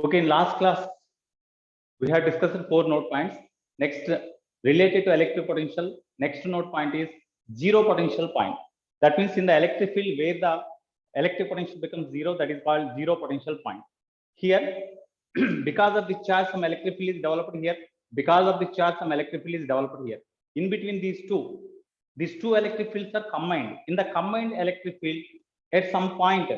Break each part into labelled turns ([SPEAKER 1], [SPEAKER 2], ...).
[SPEAKER 1] Okay, in last class, we have discussed 4 node points. Next, related to electric potential, next node point is zero potential point. That means in the electric field where the electric potential becomes zero, that is called zero potential point. Here, because of the charge, some electric field is developed here. Because of the charge, some electric field is developed here. In between these two electric fields are combined. In the combined electric field, at some point,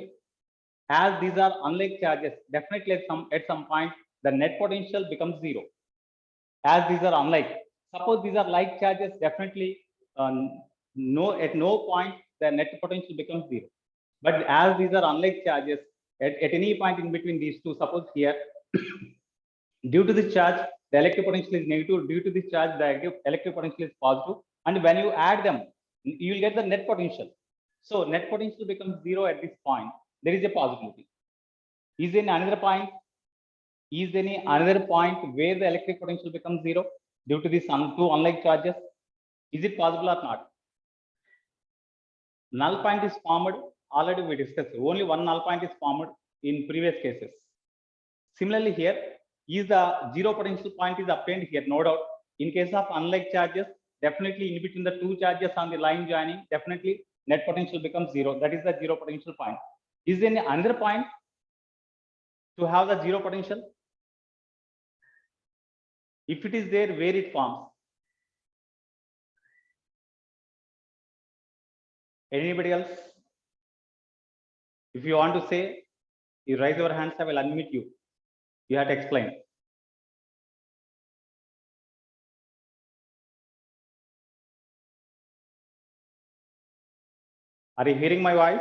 [SPEAKER 1] as these are unlike charges, definitely at some point the net potential becomes zero. As these are unlike, suppose these are like charges, definitely at no point the net potential becomes zero. But as these are unlike charges, at any point in between these two, suppose here, due to the charge, the electric potential is negative. Due to the charge, the electric potential is positive. And when you add them, you will get the net potential. So net potential becomes zero at this point. There is a possibility. Is there another point? Is there any another point where the electric potential becomes zero due to these two unlike charges? Is it possible or not? Null point is formed. Already we discussed. Only one null point is formed in previous cases. Similarly here, is the zero potential point is obtained here, no doubt. In case of unlike charges, definitely in between the two charges on the line joining, definitely net potential becomes zero. That is the zero potential point. Is there any another point to have the zero potential? If it is there, where it forms? Anybody else? If you want to say, you raise your hands, I will unmute you. You have to explain. Are you hearing my voice?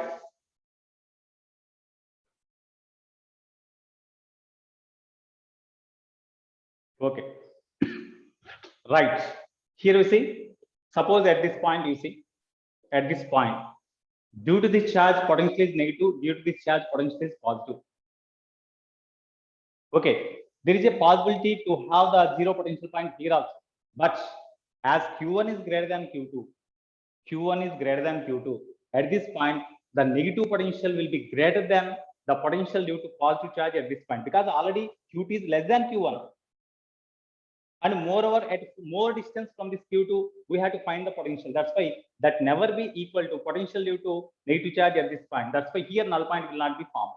[SPEAKER 1] Okay. Right. Here you see, suppose at this point you see, at this point, due to the charge, potential is negative. Due to the charge, potential is positive. Okay. There is a possibility to have the zero potential point here also. But as Q1 is greater than Q2, Q1 is greater than Q2. At this point, the negative potential will be greater than the potential due to positive charge at this point, because already Q2 is less than Q1. And moreover, at more distance from this Q2, we have to find the potential. That's why that never be equal to potential due to negative charge at this point. That's why here null point will not be formed.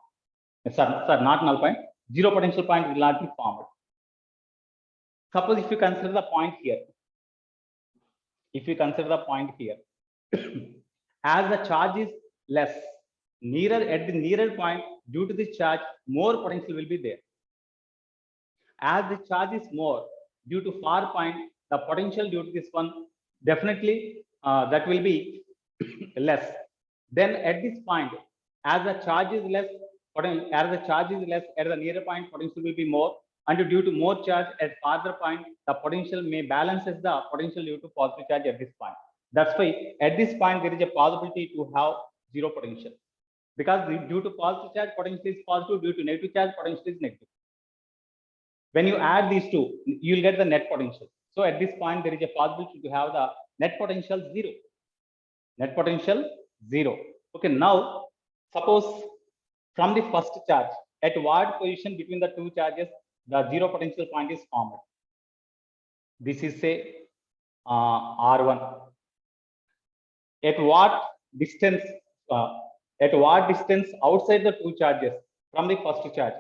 [SPEAKER 1] Sir, not null point. Zero potential point will not be formed. Suppose if you consider the point here, as the charge is less, at the nearer point, due to the charge, more potential will be there. As the charge is more, due to far point, the potential due to this one, definitely that will be less. Then at this point, as the charge is less, at the nearer point, potential will be more. And due to more charge at farther point, the potential may balances the potential due to positive charge at this point. That's why at this point, there is a possibility to have zero potential. Because due to positive charge, potential is positive. Due to negative charge, potential is negative. When you add these two, you will get the net potential. So at this point, there is a possibility to have the net potential zero. Net potential zero. Okay, now suppose from the first charge, at what position between the two charges, the zero potential point is formed. This is say R1. At what distance outside the two charges from the first charge,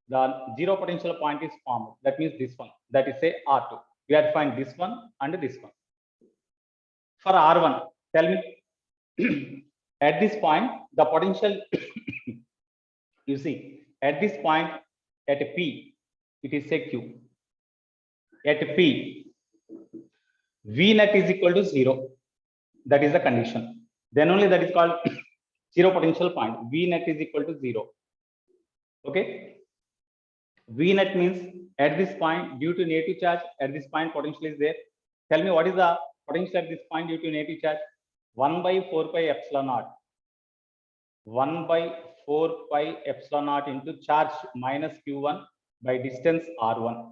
[SPEAKER 1] the zero potential point is formed. That means this one. That is say R2. We have to find this one and this one. For R1, tell me, at this point, the potential, you see, at this point, at P, it is say Q. At P, V net is equal to 0. That is the condition. Then only that is called zero potential point. V net is equal to 0. Okay. V net means at this point, due to negative charge, at this point, potential is there. Tell me what is the potential at this point due to negative charge? 1 by 4 pi epsilon naught. 1 by 4 pi epsilon naught into charge minus Q1 by distance R1.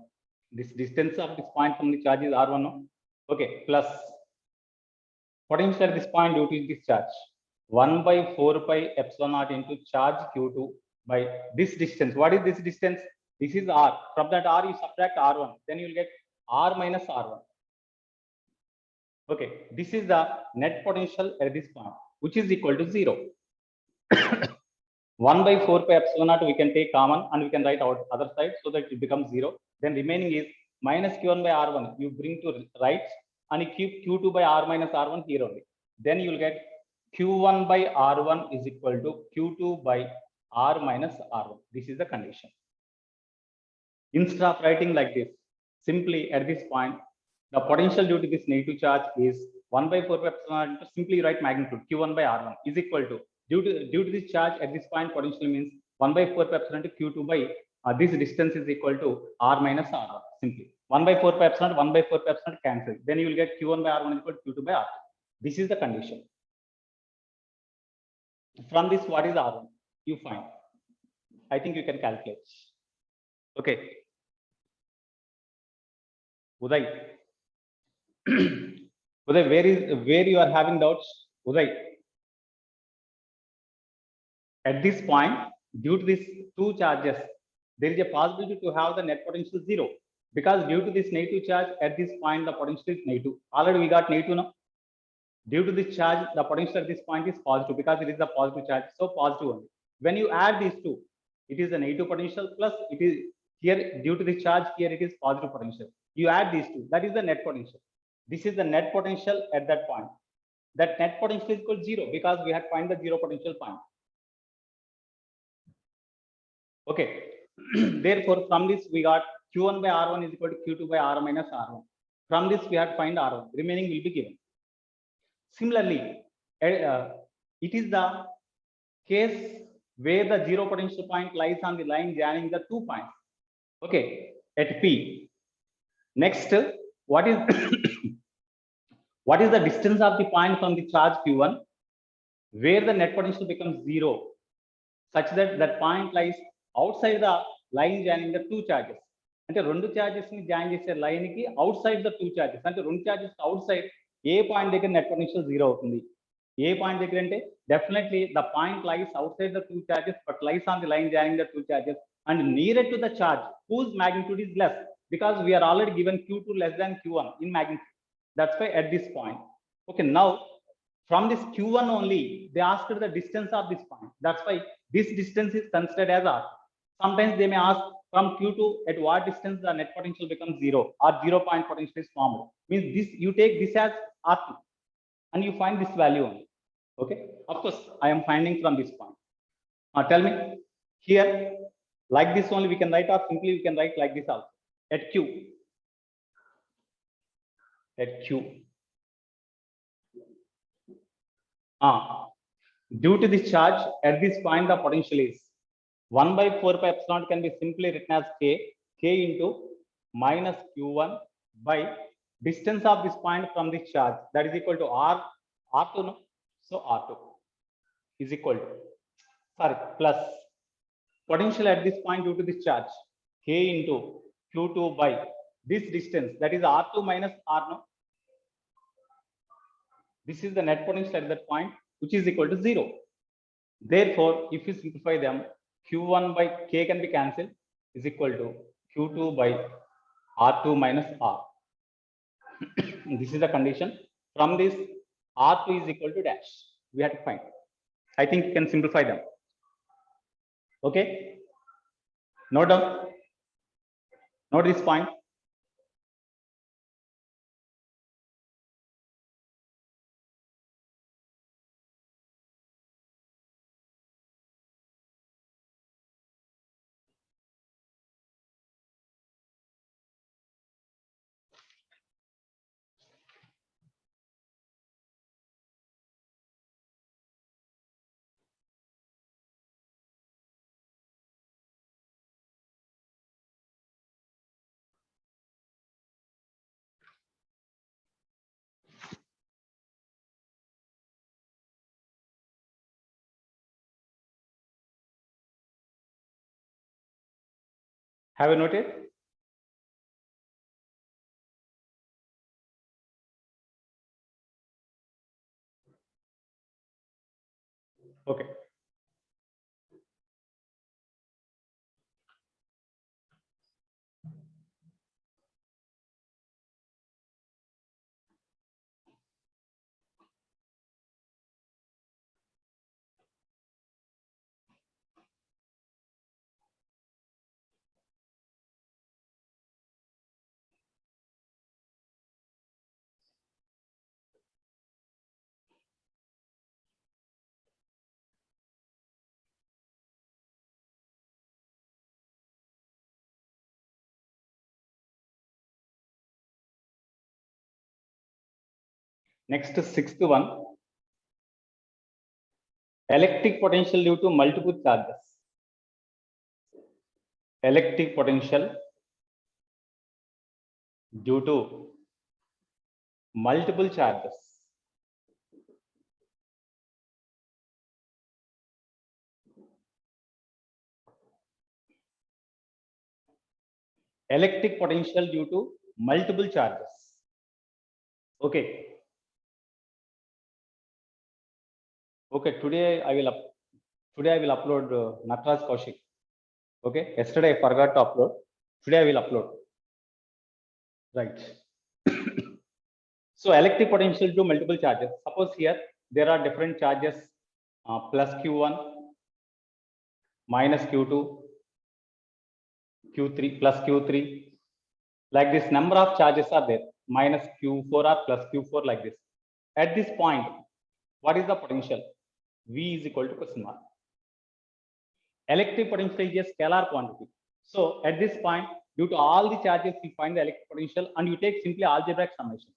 [SPEAKER 1] This distance of this point from the charge is R1. No? Okay, plus potential at this point due to this charge. 1 by 4 pi epsilon naught into charge Q2 by this distance. What is this distance? This is R. From that R, you subtract R1. Then you will get R minus R1. Okay, this is the net potential at this point, which is equal to 0. 1 by 4 pi epsilon naught we can take common and we can write out other side so that it becomes 0. Then remaining is minus Q1 by R1. You bring to right and you keep Q2 by R minus R1 here only. Then you will get Q1 by R1 is equal to Q2 by R minus R1. This is the condition. Instead of writing like this, simply at this point, the potential due to this negative charge is 1 by 4 pi epsilon naught. Simply write magnitude Q1 by R1 is equal to due to this charge at this point, potential means 1 by 4 pi epsilon naught Q2 by this distance is equal to R minus R1. Simply 1 by 4 pi epsilon naught, 1 by 4 pi epsilon naught cancel. Then you will get Q1 by R1 is equal to Q2 by R2. This is the condition. From this, what is R1? You find. I think you can calculate. Okay. Uday. Uday, where you are having doubts? Uday. At this point, due to these two charges, there is a possibility to have the net potential 0 because due to this negative charge at this point, the potential is negative. Already we got negative now. Due to this charge, the potential at this point is positive because it is a positive charge, so positive only. When you add these two, it is a negative potential plus it is here due to the charge here it is positive potential. You add these two, that is the net potential. This is the net potential at that point. That net potential is equal to 0 because we had find the 0 potential point. Okay. Therefore, from this we got Q1 by R1 is equal to Q2 by R minus R1. From this we had find R1. Remaining will be given. Similarly, it is the case where the 0 potential point lies on the line joining the 2 points. Okay, at P. Next, what is what is the distance of the point from the charge Q1 where the net potential becomes 0 such that that point lies outside the line joining the two charges. అంటే రెండు charges ని join చేసే line కి out side the two charges అంటే రెండు charges out side ఏ point దగ్గర net potential 0 అవుతుంది. ఏ point దగ్గర అంటే definitely the point lies out side the two charges but lies on the line joining the two charges and near to the charge whose magnitude is less because we are already given Q2 less than Q1 in magnitude. That's why at this point. Okay, now from this Q1 only they asked the distance of this point. That's why this distance is considered as R. Sometimes they may ask from Q2 at what distance the net potential becomes 0 or 0 point potential is formed. Means this you take this as R2 and you find this value only. Okay, of course I am finding from this point. Tell me here like this only we can write, or simply we can write like this also at Q. At Q. Due to this charge at this point the potential is 1 by 4 pi epsilon can be simply written as k into minus Q1 by distance of this point from this charge, that is equal to R2 no? So R2 is equal to plus potential at this point due to this charge k into Q2 by this distance, that is R2 minus R no. This is the net potential at that point, which is equal to 0. Therefore, if you simplify them, Q1 by k can be cancelled is equal to Q2 by R2 minus R. This is the condition. From this, R2 is equal to dash. We have to find. I think you can simplify them. Okay. Note down. Note this point. Have you noted? Okay. Next, sixth one, electric potential due to multiple charges. Electric potential due to multiple charges. Electric potential due to multiple charges. Okay. Okay, today I will upload Nataraj Kaushik. Okay, yesterday I forgot to upload. Today I will upload. Right. So electric potential due to multiple charges. Suppose here there are different charges, plus Q1, minus Q2, Q3, plus Q3. Like this, number of charges are there, minus Q4 or plus Q4, like this. At this point, what is the potential? V is equal to question mark. Electric potential is a scalar quantity. So at this point, due to all the charges, you find the electric potential and you take simply algebraic summation.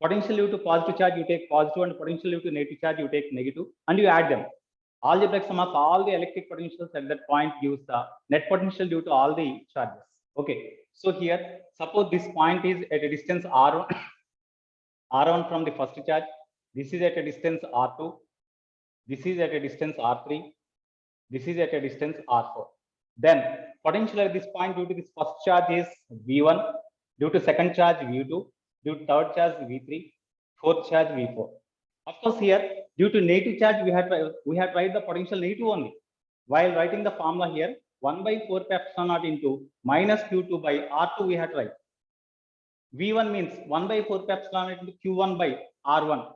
[SPEAKER 1] Potential due to positive charge, you take positive, and potential due to negative charge, you take negative, and you add them. Algebraic sum of all the electric potentials at that point gives the net potential due to all the charges. Okay, so here, suppose this point is at a distance R1, R1 from the first charge. This is at a distance R2. This is at a distance R3. This is at a distance R4. Then potential at this point due to this first charge is V1, due to second charge V2, due to third charge V3, fourth charge V4. Of course, here due to negative charge we have to write the potential negative only. While writing the formula here, 1 by 4 pi epsilon naught into minus Q2 by R2 we have to write. V1 means 1 by 4 pi epsilon naught into Q1 by R1.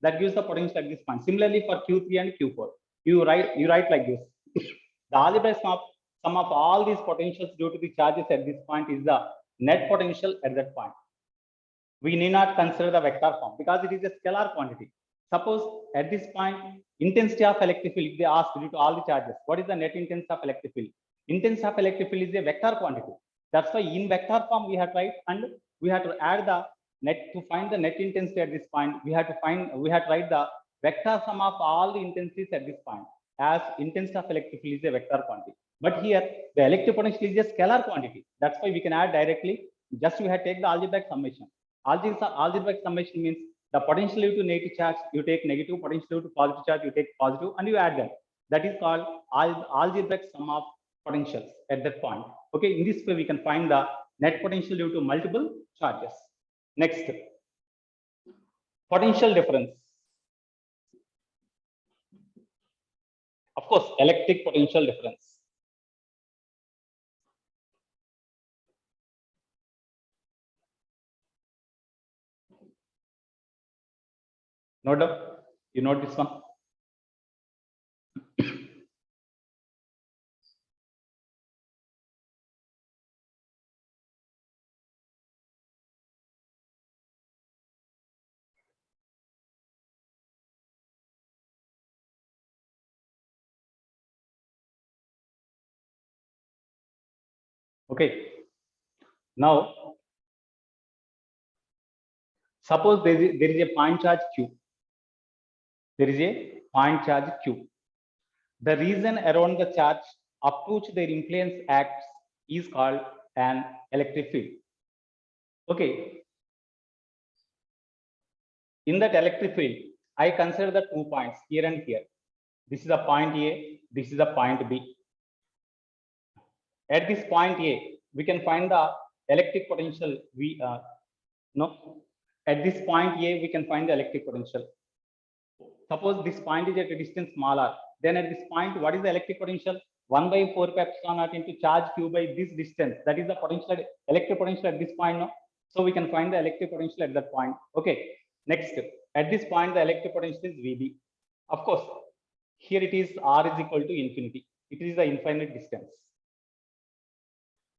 [SPEAKER 1] That gives the potential at this point. Similarly for Q3 and Q4, you write like this. The algebraic sum of all these potentials due to the charges at this point is the net potential at that point. We need not consider the vector form because it is a scalar quantity. Suppose at this point, intensity of electric field, if they ask due to all the charges, what is the net intensity of electric field? Intensity of electric field is a vector quantity. That's why in vector form we have to write, and we have to add the net to find the net intensity at this point. We have to write the vector sum of all the intensities at this point, as intensity of electric field is a vector quantity. But here the electric potential is a scalar quantity. That's why we can add directly. Just we have to take the algebraic summation. Algebraic summation means the potential due to negative charge, you take negative, potential due to positive charge, you take positive, and you add them. That is called algebraic sum of potentials at that point. Okay, in this way we can find the net potential due to multiple charges. Next, potential difference. Of course, electric potential difference. Note down. You note this one. Okay. Now, suppose there is a point charge Q. There is a point charge Q. The region around the charge up to which their influence acts is called an electric field. Okay. In that electric field, I consider the 2 points here and here. This is a point A, this is a point B. At this point A, we can find the electric potential At this point A, we can find the electric potential. Suppose this point is at a distance smaller. Then at this point, what is the electric potential? 1 by 4 pi epsilon naught into charge Q by this distance. That is the potential, electric potential at this point. No? So we can find the electric potential at that point. Okay. Next, at this point, the electric potential is VB. Of course, here it is R is equal to infinity. It is the infinite distance.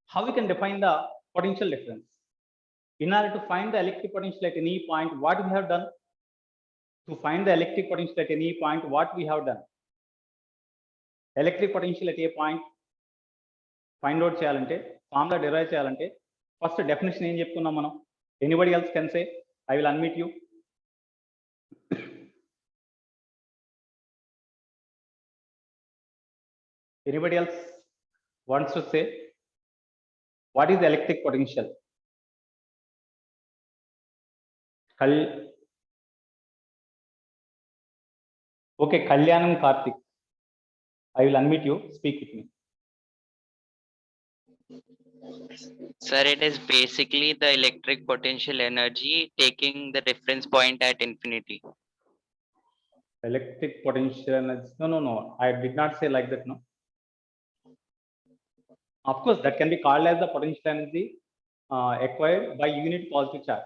[SPEAKER 1] How we can define the potential difference? In order to find the electric potential at any point, what we have done? To find the electric potential at any point, what we have done? Electric potential at a point, find out cheyalante, formula derive cheyalante, first definition em cheptunnam manam. Anybody else can say? I will unmute you. Anybody else wants to say what is the electric potential? Okay, Kalyanam Karthik. I will unmute you. Speak with me.
[SPEAKER 2] Sir, it is basically the electric potential energy taking the reference point at infinity.
[SPEAKER 1] Electric potential energy. No. I did not say like that. No. Of course, that can be called as the potential energy acquired by unit positive charge.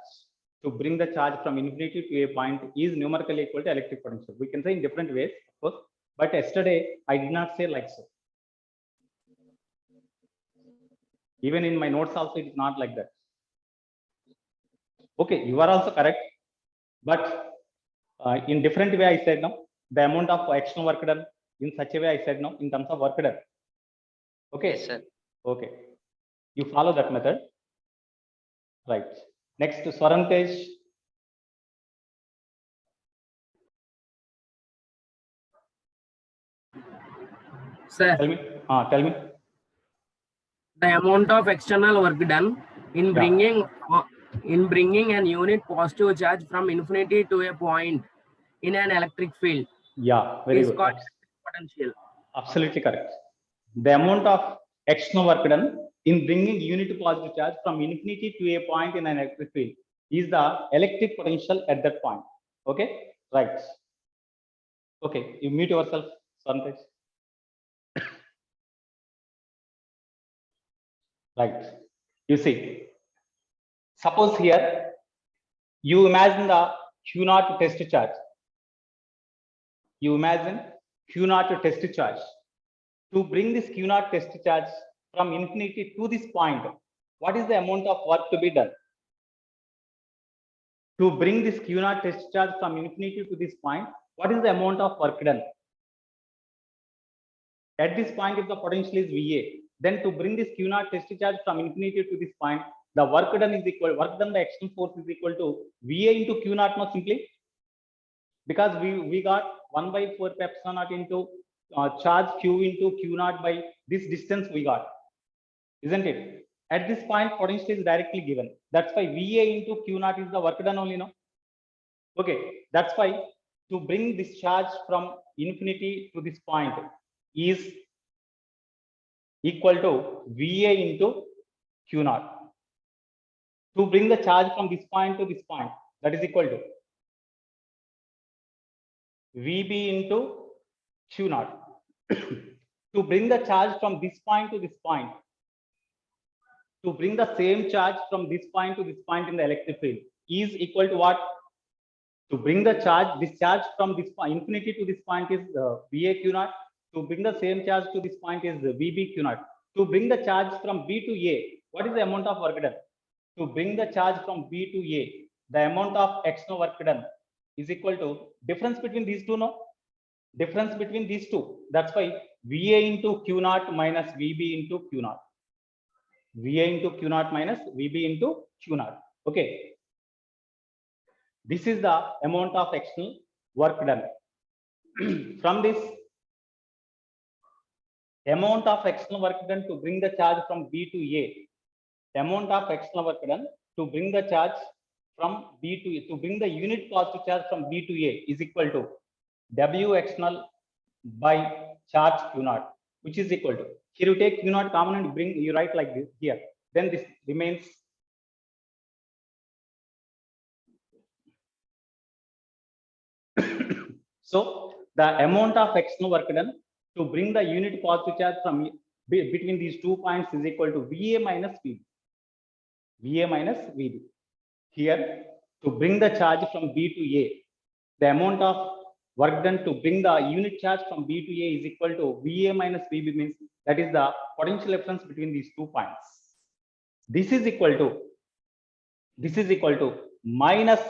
[SPEAKER 1] To bring the charge from infinity to a point is numerically equal to electric potential. We can say in different ways, of course. But yesterday, I did not say like so. Even in my notes also, it is not like that. Okay, you are also correct. But in different way, I said no. The amount of external work done in such a way, I said no, in terms of work done. Okay.
[SPEAKER 2] Yes, sir.
[SPEAKER 1] Okay. You follow that method. Right. Next, Swarantej.
[SPEAKER 3] Sir,
[SPEAKER 1] Tell me.
[SPEAKER 3] the amount of external work done in bringing an unit positive charge from infinity to a point in an electric field.
[SPEAKER 1] Yeah, very
[SPEAKER 3] is
[SPEAKER 1] good.
[SPEAKER 3] called potential.
[SPEAKER 1] Absolutely correct. The amount of external work done in bringing unit positive charge from infinity to a point in an electric field is the electric potential at that point. Okay, right. Okay, you mute yourself, Swarantej. Right. You see, suppose here you imagine the Q0 test charge. You imagine Q0 test charge. To bring this Q0 test charge from infinity to this point, what is the amount of work to be done? To bring this Q0 test charge from infinity to this point, what is the amount of work done? At this point, if the potential is VA, then to bring this Q0 test charge from infinity to this point, the work done is equal, work done by external force is equal to VA into Q0 now simply. Because we got 1 by 4 epsilon naught into charge Q into Q0 by this distance we got, isn't it? At this point, potential is directly given. That's why VA into Q0 is the work done only, no? Okay, that's why to bring this charge from infinity to this point is equal to VA into Q0. To bring the charge from this point to this point, that is equal to VB into Q0. To bring the charge from this point to this point, to bring the same charge from this point to this point in the electric field is equal to what? To bring the charge, this charge from this point, infinity to this point is VA Q0. To bring the same charge to this point is VB Q0. To bring the charge from B to A, what is the amount of work done? To bring the charge from B to A, the amount of external work done is equal to difference between these two, no? Difference between these two. That's why VA into Q0 minus VB into Q0. VA into Q0 minus VB into Q0. Okay. This is the amount of external work done. From this amount of external work done to bring the charge from B to A, the amount of external work done to bring the charge from B to A, to bring the unit positive charge from B to A is equal to W external by charge Q0, which is equal to, here you take Q0 common and bring, you write like this here, then this remains so the amount of external work done to bring the unit positive charge from between these 2 points is equal to VA minus VB. VA minus VB. Here, to bring the charge from B to A, the amount of work done to bring the unit charge from B to A is equal to VA minus VB, means that is the potential difference between these 2 points. This is equal to minus,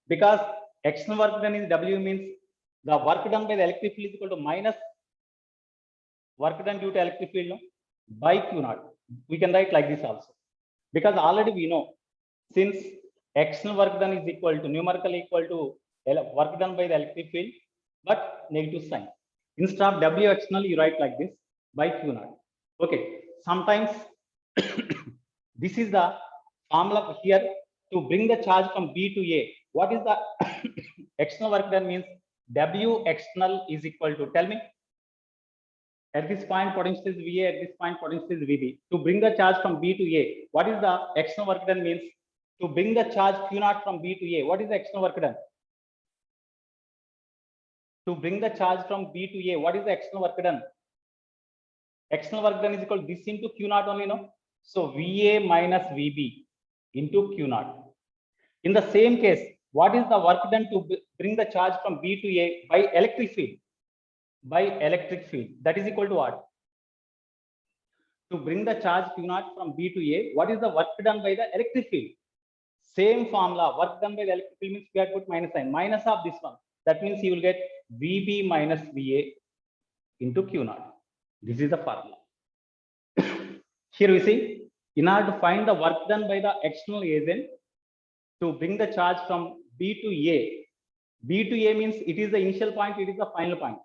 [SPEAKER 1] because external work done is W, means the work done by the electric field is equal to minus work done due to electric field, no? By Q0. We can write like this also, because already we know, since external work done is equal to numerically equal to work done by the electric field, but negative sign. Instead of W external, you write like this by Q naught. Okay. Sometimes this is the formula here to bring the charge from B to A. What is the external work done means W external is equal to, tell me, at this point potential is VA, at this point potential is VB. To bring the charge from B to A, what is the external work done means? To bring the charge Q naught from B to A, what is the external work done? To bring the charge from B to A, what is the external work done? External work done is equal to this into Q naught only, no? So VA minus VB into Q naught. In the same case, what is the work done to bring the charge from B to A by electric field? By electric field, that is equal to what? To bring the charge Q naught from B to A, what is the work done by the electric field? Same formula, work done by the electric field means we have to put minus sign, minus of this one. That means you will get VB minus VA into Q naught. This is the formula. Here we see, in order to find the work done by the external agent to bring the charge from B to A. B to A means it is the initial point, it is the final point.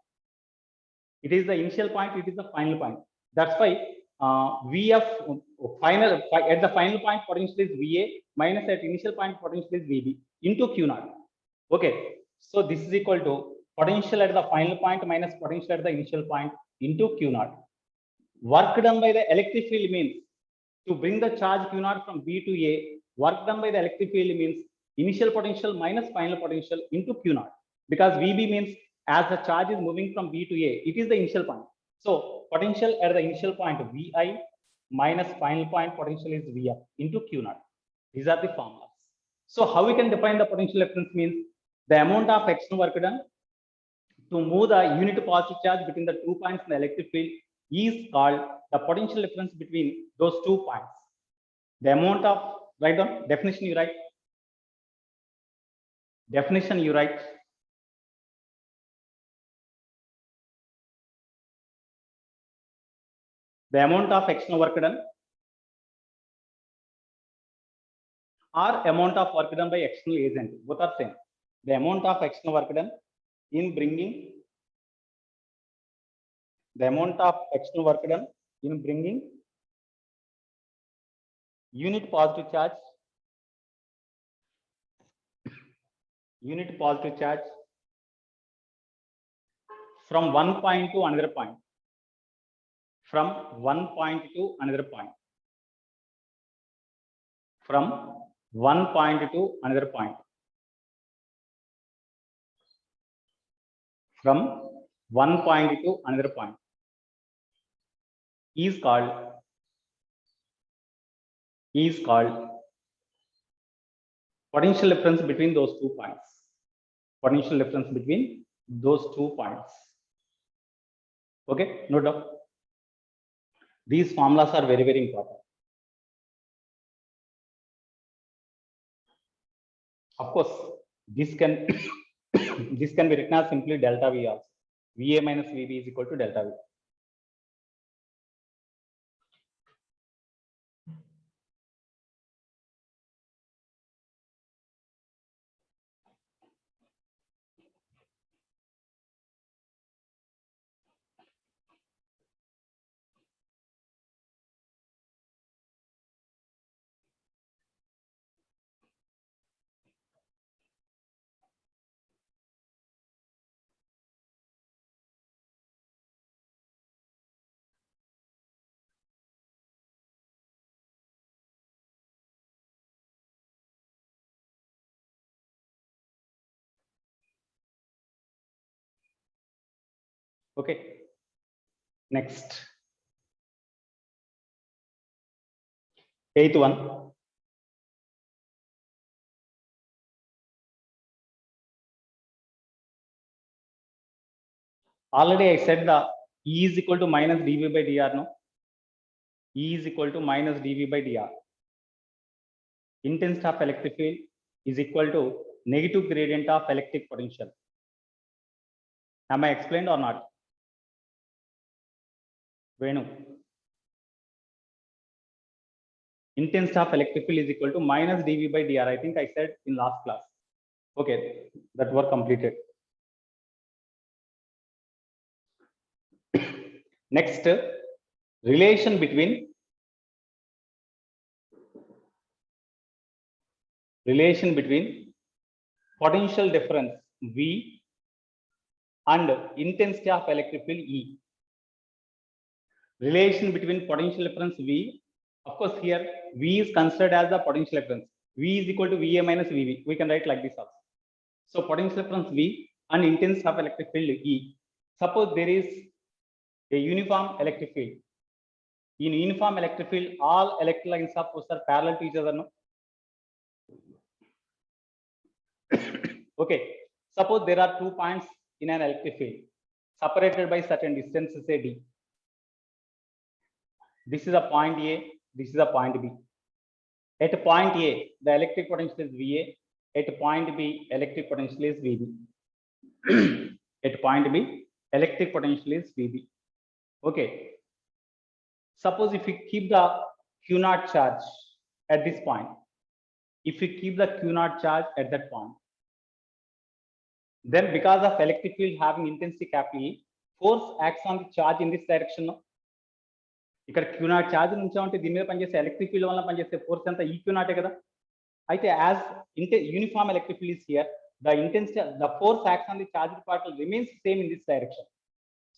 [SPEAKER 1] It is the initial point, it is the final point. That's why VF final at the final point potential is VA minus at initial point potential is VB into Q naught. Okay, so this is equal to potential at the final point minus potential at the initial point into Q naught. Work done by the electric field means to bring the charge Q naught from B to A. Work done by the electric field means initial potential minus final potential into Q naught, because VB means as the charge is moving from B to A, it is the initial point. So potential at the initial point VI minus final point potential is VF into Q naught. These are the formulas. So how we can define the potential difference means the amount of external work done to move the unit positive charge between the 2 points in the electric field is called the potential difference between those 2 points. The amount of, write down, definition you write. Definition you write. The amount of external work done or amount of work done by external agent, both are same. The amount of external work done in bringing, the amount of external work done in bringing unit positive charge from one point to another point. From one point to another point. From one point to another point. From one point to another point is called potential difference between those 2 points. Potential difference between those 2 points. Okay, no doubt. These formulas are very, very important. Of course, this can this can be written as simply delta V also. VA minus VB is equal to delta V. Okay. Next. 8th one. Already I said the E is equal to minus dV by dr, no? E is equal to minus dV by dr. Intensity of electric field is equal to negative gradient of electric potential. Am I explained or not? Venu. Intensity of electric field is equal to minus dV by dr. I think I said in last class. Okay, that work completed. Next, relation between potential difference V and intensity of electric field E. Relation between potential difference V, of course here V is considered as the potential difference. V is equal to VA minus VB. We can write like this also. So potential difference V and intensity of electric field E. Suppose there is a uniform electric field. In uniform electric field, all electric lines of force are parallel to each other. No? Okay. Suppose there are 2 points in an electric field separated by certain distance, say D. This is a point A, this is a point B. At point A, the electric potential is VA. At point B, electric potential is VB. At point B, electric potential is VB. Okay. Suppose if we keep the Q0 charge at this point, if we keep the Q0 charge at that point, then because of electric field having intensity capital E, force acts on the charge in this direction. No? ఇక్కడ Q0 charge నుంచే దీని మీద పనిచేసే electric field వల్ల పనిచేసే force అంతా ఈ Q0 కదా. అయితే as uniform electric field is here, the intensity, the force acts on the charged particle remains same in this direction.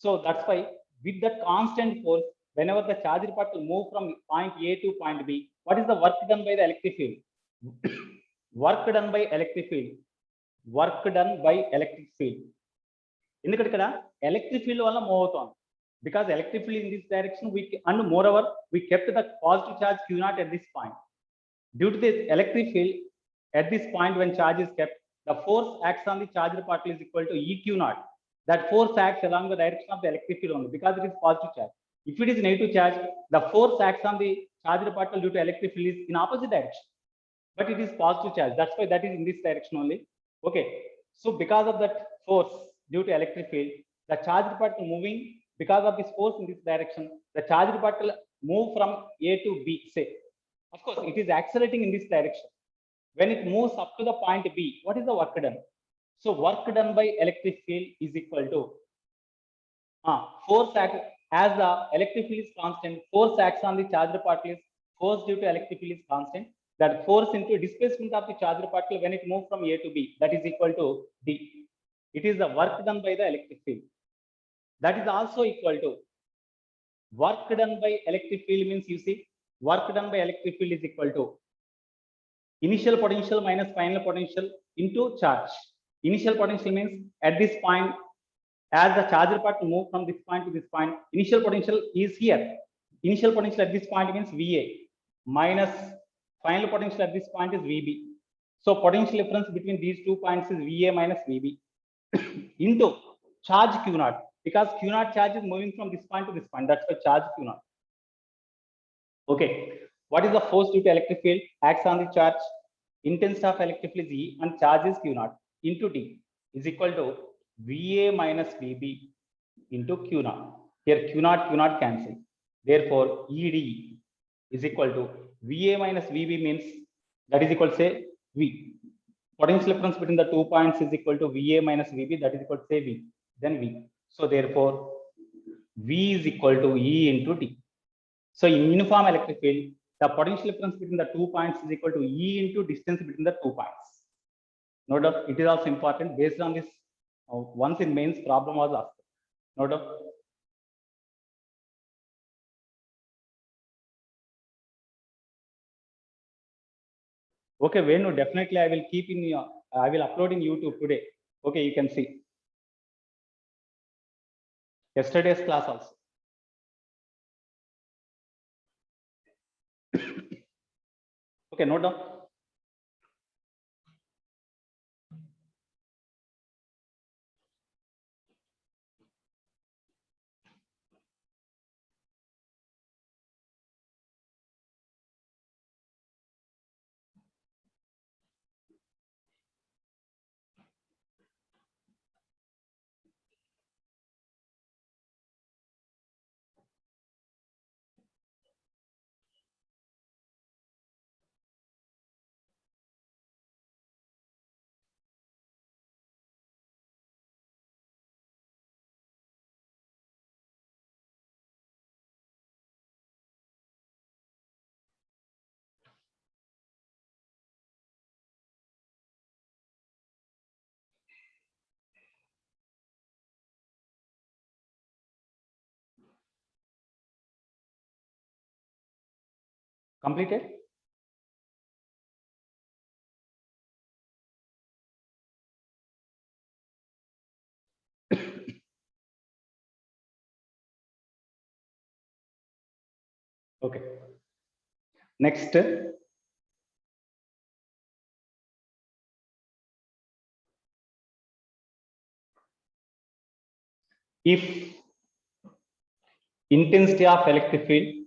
[SPEAKER 1] So that's why with that constant force, whenever the charged particle move from point A to point B, what is the work done by the electric field? Work done by electric field. Work done by electric field. ఎందుకంటే ఇక్కడ electric field వల్ల move అవుతాం. Because electric field in this direction, and moreover, we kept the positive charge Q0 at this point. Due to this electric field at this point, when charge is kept, the force acts on the charged particle is equal to EQ0. That force acts along the direction of the electric field only because it is positive charge. If it is negative charge, the force acts on the charged particle due to electric field is in opposite direction. But it is positive charge. That's why that is in this direction only. Okay. So because of that force due to electric field, the charged particle moving, because of this force in this direction, the charged particle move from A to B, say. Of course, it is accelerating in this direction. When it moves up to the point B, what is the work done? So work done by electric field is equal to force act, as the electric field is constant, force acts on the charged particle is force due to electric field is constant. That force into displacement of the charged particle when it moves from A to B, that is equal to D. It is the work done by the electric field. That is also equal to work done by electric field means, you see, work done by electric field is equal to initial potential minus final potential into charge. Initial potential means at this point, as the charged particle move from this point to this point, initial potential is here. Initial potential at this point means VA minus final potential at this point is VB. So potential difference between these 2 points is VA minus VB into charge Q0. Because Q0 charge is moving from this point to this point. That's why charge Q0. Okay. What is the force due to electric field? Acts on the charge. Intensity of electric field is E and charge is Q0 into D is equal to VA minus VB into Q0. Here Q0 cancel. Therefore, ED is equal to VA minus VB means that is equal to say V. Potential difference between the 2 points is equal to VA minus VB, that is equal to say V. Then V. So therefore, V is equal to E into T. So in uniform electric field, the potential difference between the 2 points is equal to E into distance between the 2 points. No doubt, it is also important. Based on this, once in mains problem was asked. No doubt. Okay, Venu, definitely I will keep in your, I will upload in YouTube today. Okay, you can see. Yesterday's class also. Okay, no doubt. Completed? Okay. Next, if intensity of electric field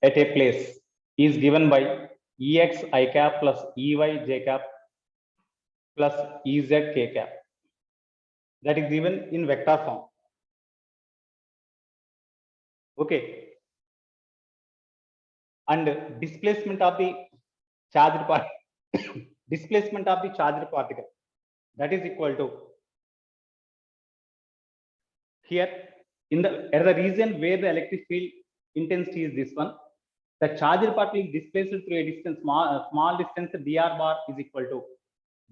[SPEAKER 1] at a place is given by Ex I cap plus Ey j cap plus Ez k cap, that is given in vector form. Okay. And displacement of the charged particle displacement of the charged particle, that is equal to, here in the at the region where the electric field intensity is this one, the charged particle is displaced through a distance small distance dr bar is equal to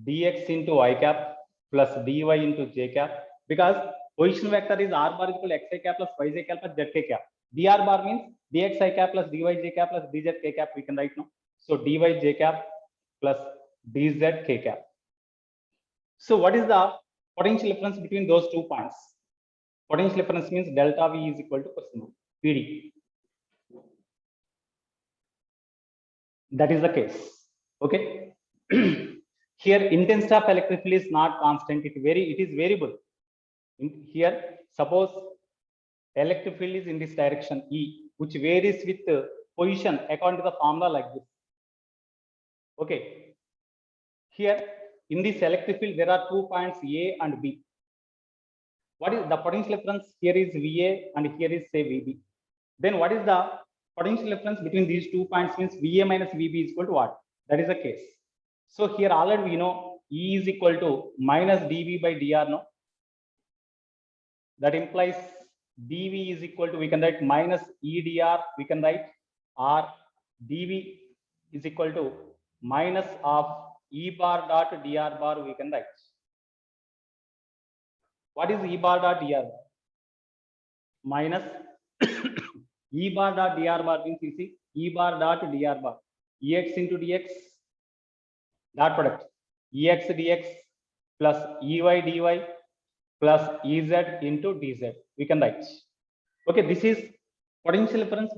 [SPEAKER 1] dx into I cap plus dy into j cap, because position vector is r bar equal to xi cap plus yj cap plus zk cap. Dr bar means dxi cap plus dyj cap plus dzk cap, we can write now. So dyj cap plus dzk cap. So what is the potential difference between those 2 points? Potential difference means delta V is equal to question PD. That is the case. Okay. Here intensity of electric field is not constant, it is variable. Here suppose electric field is in this direction E, which varies with position according to the formula like this. Okay. Here in this electric field there are 2 points A and B. What is the potential difference? Here is VA and here is say VB. Then what is the potential difference between these 2 points? Means VA minus VB is equal to what? That is the case. So here already we know E is equal to minus dV by dr. No, that implies dV is equal to, we can write minus EdR, we can write, or dV is equal to minus of E bar dot dr bar, we can write. What is E bar dot dr bar? Minus E bar dot dr bar means you see E bar dot dr bar, Ex into dx dot product Ex dx plus Ey dy plus Ez into dz, we can write. Okay, this is potential difference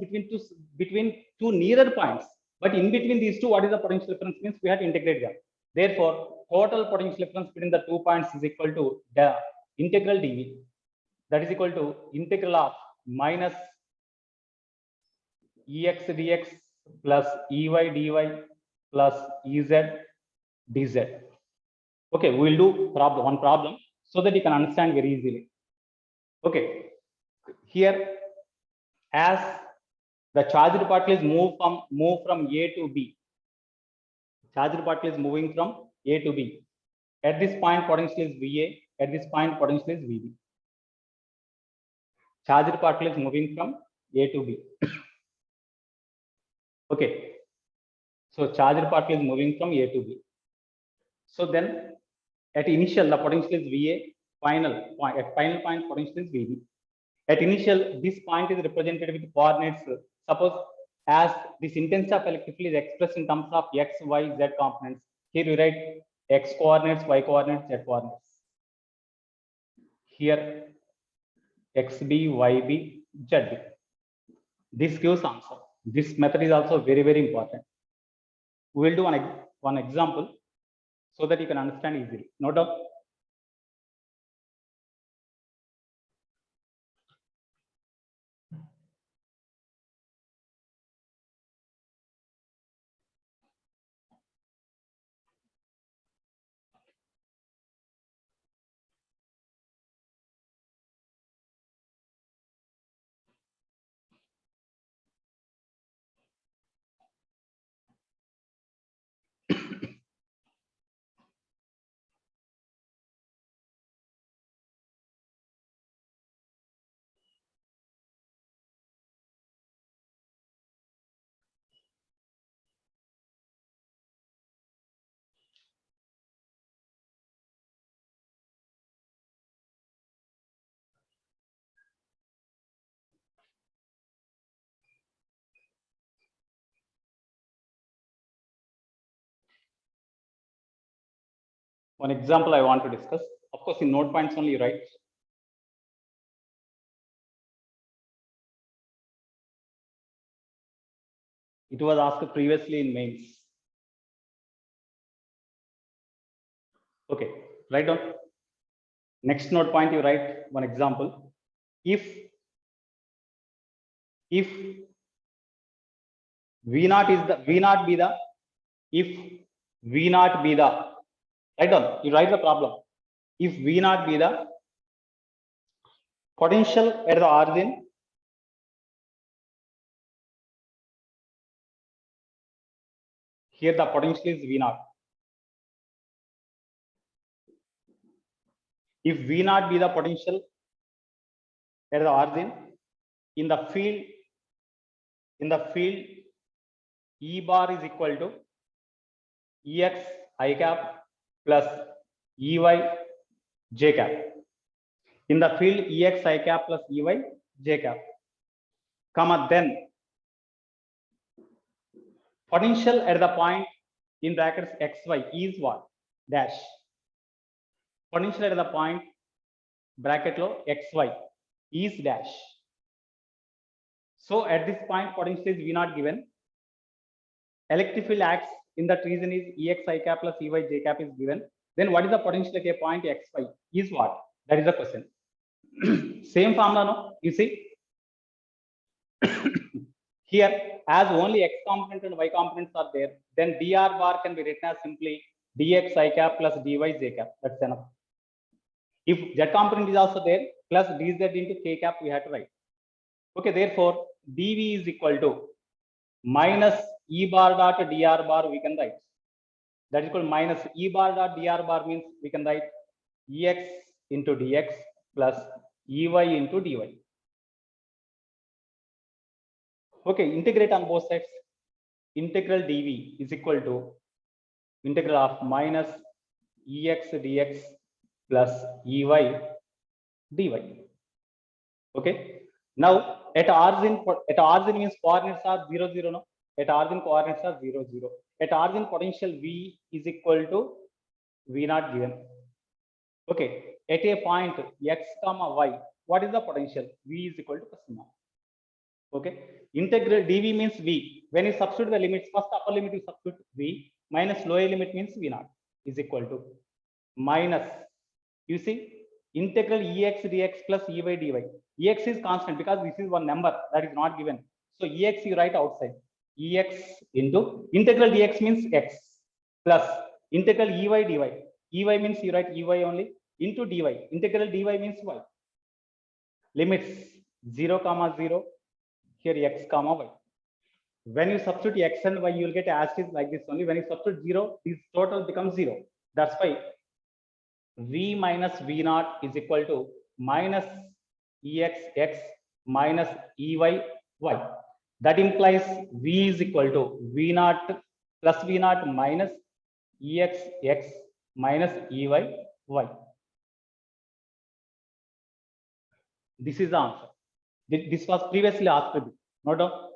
[SPEAKER 1] between two nearer points, but in between these two, what is the potential difference? Means we have to integrate them. Therefore, total potential difference between the 2 points is equal to the integral dV, that is equal to integral of minus Ex dx plus Ey dy plus Ez dz. Okay, we will do one problem so that you can understand very easily. Okay, here as the charged particle is move from A to B, charged particle is moving from A to B. At this point potential is VA, at this point potential is VB. Charged particle is moving from A to B. Okay, so charged particle is moving from A to B. So then at initial the potential is VA, at final point potential is VB. At initial, this point is represented with coordinates. Suppose as this intensity of electric field is expressed in terms of x, y, z components. Here you write x coordinates, y coordinates, z coordinates. Here xb, yb, zb. This gives answer. This method is also very, very important. We will do one example so that you can understand easily. Note down. one example I want to discuss. Of course, in note points only, right? It was asked previously in mains. Okay, write down. Next note point, you write one example. If V naught is the V naught be the if V naught be the write down. You write the problem. If V naught be the potential at the origin here, the potential is V naught. If V naught be the potential at the origin in the field E bar is equal to Ex I cap plus Ey j cap. In the field Ex I cap plus Ey j cap, comma, then potential at the point in brackets xy is what? Dash. Potential at the point bracket lo xy is dash. So at this point, potential is V naught given. Electric field acts in that region is Ex I cap plus Ey j cap is given. Then what is the potential at a point xy is what? That is the question. Same formula, no? You see here, as only x component and y components are there, then dr bar can be written as simply dx I cap plus dy j cap. That's enough. If z component is also there, plus dz into k cap we have to write. Okay, therefore dv is equal to minus e bar dot dr bar we can write. That is equal to minus e bar dot dr bar means we can write ex into dx plus ey into dy. Okay, integrate on both sides. Integral dv is equal to integral of minus ex dx plus ey dy. Okay. Now at origin means coordinates are 0, 0. No, at origin coordinates are 0, 0. At origin potential V is equal to V naught given. Okay. At a point x comma y, what is the potential? V is equal to question mark. Okay. Integral dv means V. When you substitute the limits, first upper limit you substitute V minus lower limit means V naught is equal to minus, you see, integral ex dx plus ey dy. Ex is constant because this is one number that is not given. So ex you write outside. Ex into integral dx means x plus integral ey dy. Ey means you write ey only into dy. Integral dy means y. Limits 0 comma 0. Here x comma y. When you substitute x and y, you will get as is like this only. When you substitute 0, this total becomes 0. That's why V minus V naught is equal to minus Ex x minus Ey y. That implies V is equal to V naught plus V naught minus Ex x minus Ey y. This is the answer. This was previously asked. No doubt.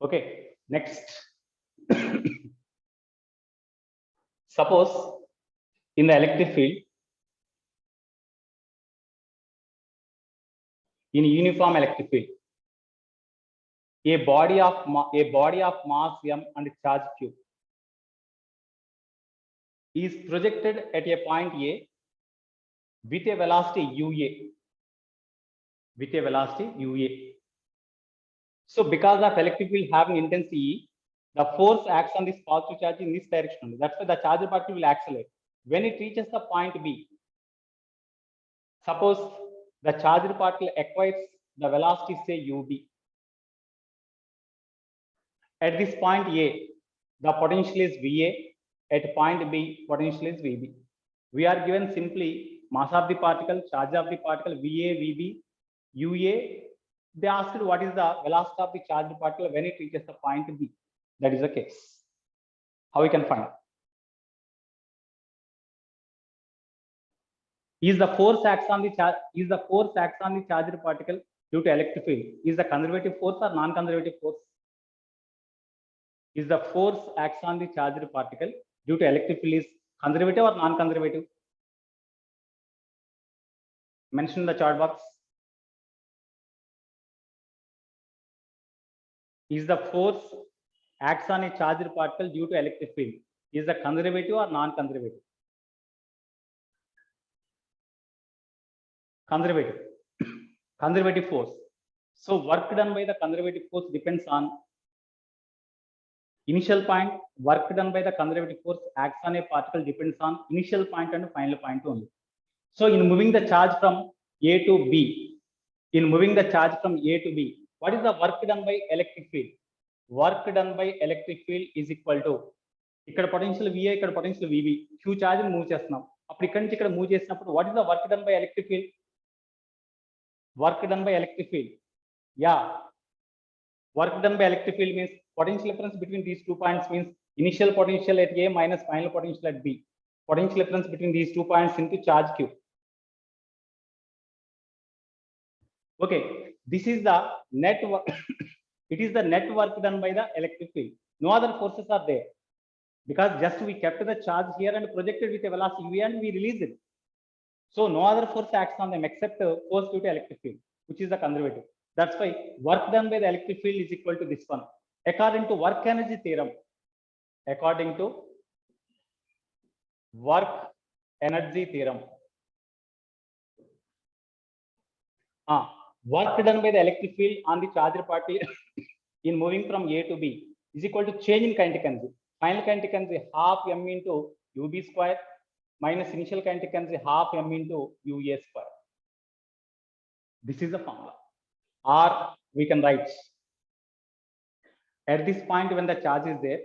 [SPEAKER 1] Okay, next. Suppose in the electric field in uniform electric field. A body of mass m and charge q is projected at a point A with a velocity ua. So because of electric field having intensity E, the force acts on this positive charge in this direction only. That's why the charge particle will accelerate. When it reaches the point B, suppose the charged particle acquires the velocity, say ub. At this point A, the potential is Va. At point B, potential is Vb. We are given simply mass of the particle, charge of the particle, Va, Vb, Ua. They asked what is the velocity of the charged particle when it reaches the point B. That is the case. How we can find? Is the force acts on the charged particle due to electric field is the conservative force or non-conservative force? Is the force acts on the charged particle due to electric field is conservative or non-conservative? Mention in the chat box. Is the force acts on a charged particle due to electric field is the conservative or non-conservative? Conservative force. So work done by the conservative force depends on initial point. Work done by the conservative force acts on a particle depends on initial point and final point only. So in moving the charge from A to B, what is the work done by electric field? Work done by electric field is equal to ఇక్కడ potential VA, ఇక్కడ potential VB, Q charge move చేస్తున్నాం. అప్పుడు ఇక్కడ నుంచి ఇక్కడ move చేసినప్పుడు what is the work done by electric field? Work done by electric field. Yeah. Work done by electric field means potential difference between these 2 points means initial potential at A minus final potential at B. Potential difference between these 2 points into charge Q. Okay, this is the net work. It is the net work done by the electric field. No other forces are there because just we kept the charge here and projected with a velocity V and we release it. So no other force acts on them except force due to electric field, which is the conservative. That's why work done by the electric field is equal to this one. According to work energy theorem, work done by the electric field on the charged particle in moving from A to B is equal to change in kinetic energy. Final kinetic energy half m into ub square minus initial kinetic energy half m into ua square. This is the formula. Or we can write at this point when the charge is there,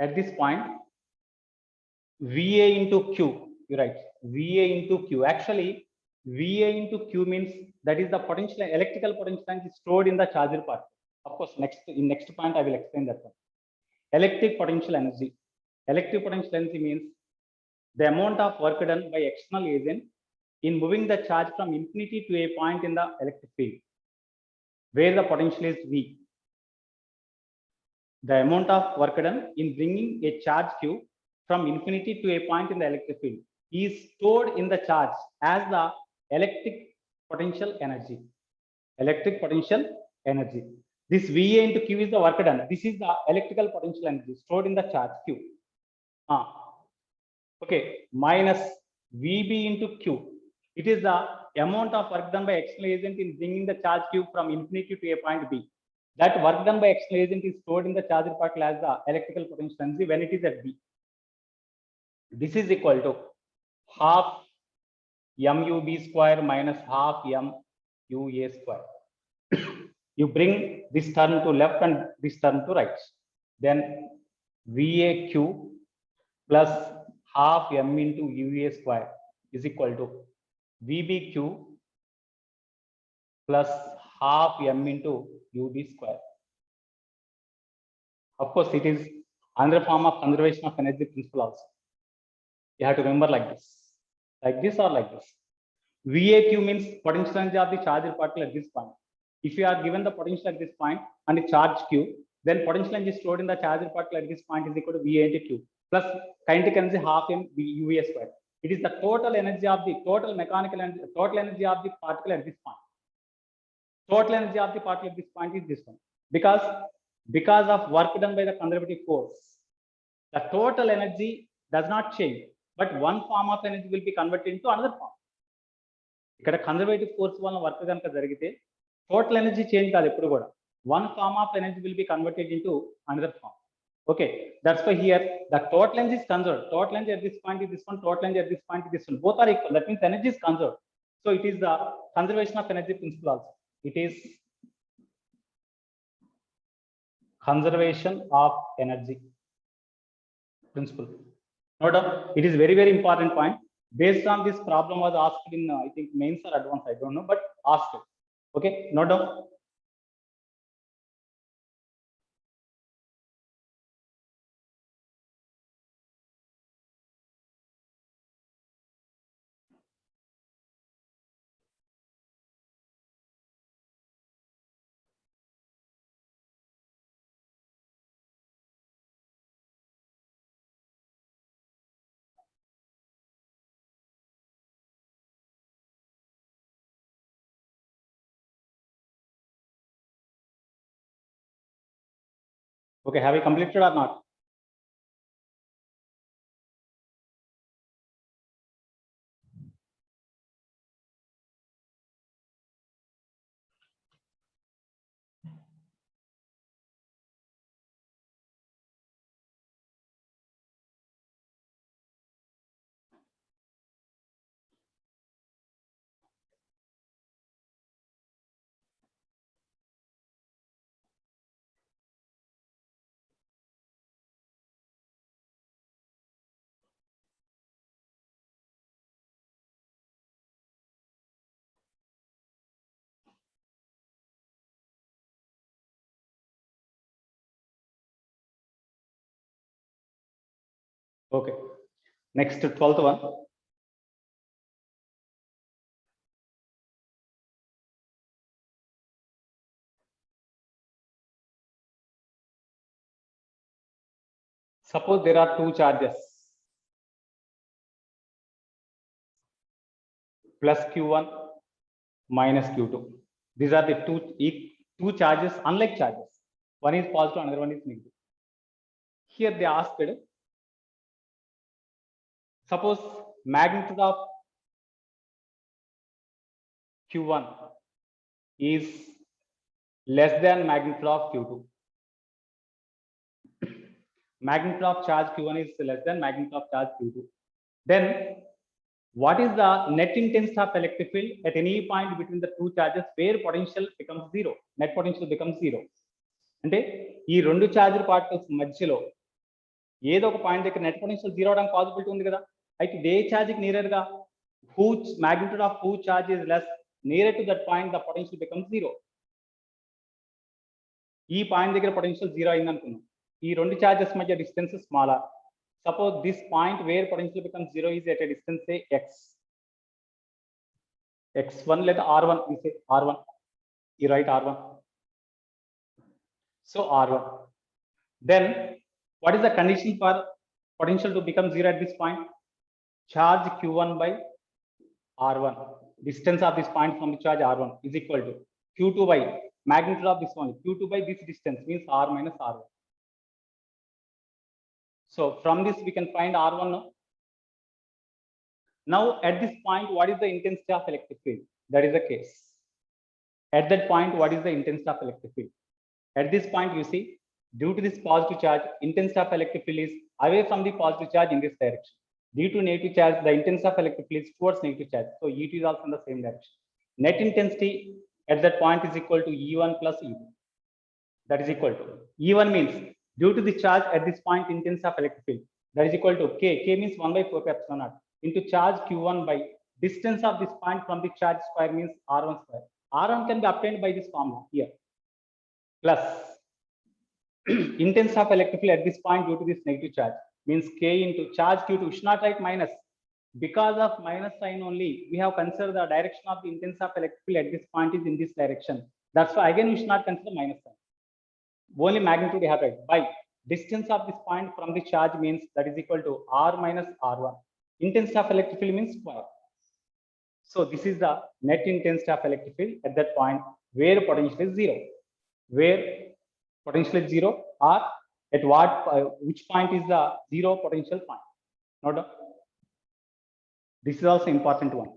[SPEAKER 1] at this point Va into Q, you write Va into Q. Actually Va into Q means that is the potential, electrical potential energy stored in the charged particle. Of course, next point I will explain that one. Electric potential energy means the amount of work done by external agent in moving the charge from infinity to a point in the electric field where the potential is V. The amount of work done in bringing a charge Q from infinity to a point in the electric field is stored in the charge as the electric potential energy. This Va into Q is the work done. This is the electrical potential energy stored in the charge Q. Okay, minus Vb into Q. It is the amount of work done by external agent in bringing the charge Q from infinity to a point B. That work done by external agent is stored in the charged particle as the electrical potential energy when it is at B. This is equal to half mub square minus half mua square. You bring this term to left and this term to right. Then VAQ plus half m into ua square is equal to VBQ plus half m into ub square. Of course, it is another form of conservation of energy principle also. You have to remember like this or like this. VAQ means potential energy of the charged particle at this point. If you are given the potential at this point and the charge Q, then potential energy stored in the charged particle at this point is equal to VA into Q. plus kinetic energy half m UA square. It is the total energy of the total mechanical energy, total energy of the particle at this point. Total energy of the particle at this point is this one. Because of work done by the conservative force, the total energy does not change, but one form of energy will be converted into another form. ఇక్కడ conservative force వల్ల work కనుక జరిగితే total energy change కాదు ఎప్పుడు కూడా, one form of energy will be converted into another form. Okay, that's why here the total energy is conserved. Total energy at this point is this one, total energy at this point is this one. Both are equal. That means energy is conserved. So it is the conservation of energy principle also. It is conservation of energy principle. No doubt, it is very, very important point. Based on this problem was asked in I think mains or advanced, I don't know, but asked. Okay, no doubt. Okay, have we completed or not? Okay, next 12th one. Suppose there are two charges, plus Q1 minus Q2. These are the two charges, unlike charges. One is positive, another one is negative. Here they asked, suppose magnitude of Q1 is less than magnitude of Q2. Magnitude of charge Q1 is less than magnitude of charge Q2. Then what is the net intensity of electric field at any point between the two charges where potential becomes zero, net potential becomes zero? అంటే ఈ రెండు charge particles మధ్యలో ఏదో ఒక point దగ్గర net potential zero అవడానికి possibility ఉంది కదా. అయితే ఏ ఛార్జ్కి నియర్ గా magnitude of whose charge is less, nearer to that point the potential becomes zero. ఈ పాయింట్ దగ్గర పొటెన్షియల్ జీరో అయింది అనుకున్నాం. ఈ రెండు చార్జెస్ మధ్య distance smaller. Suppose this point where potential becomes zero is at a distance say x. x1 let r1, we say r1. You write r1. So r1. Then what is the condition for potential to become zero at this point? Charge q1 by r1. Distance of this point from the charge r1 is equal to q2 by magnitude of this one. q2 by this distance means r minus r1. So from this we can find r1 now. Now at this point, what is the intensity of electric field? That is the case. At that point, what is the intensity of electric field? At this point, you see, due to this positive charge, intensity of electric field is away from the positive charge in this direction. Due to negative charge, the intensity of electric field is towards negative charge. So E2 is also in the same direction. Net intensity at that point is equal to E1 plus E2. That is equal to E1 means due to the charge at this point intensity of electric field, that is equal to K. K means 1 by 4 pi epsilon naught into charge Q1 by distance of this point from the charge square means R1 square. R1 can be obtained by this formula here. Plus intensity of electric field at this point due to this negative charge means K into charge Q2. We should not write minus. Because of minus sign only, we have considered the direction of the intensity of electric field at this point is in this direction. That's why again we should not consider minus sign. Only magnitude you have to write by distance of this point from the charge means that is equal to r minus r1. Intensity of electric field means square. So this is the net intensity of electric field at that point where potential is zero. Where potential is zero, or at what which point is the zero potential point? Note down. This is also important one.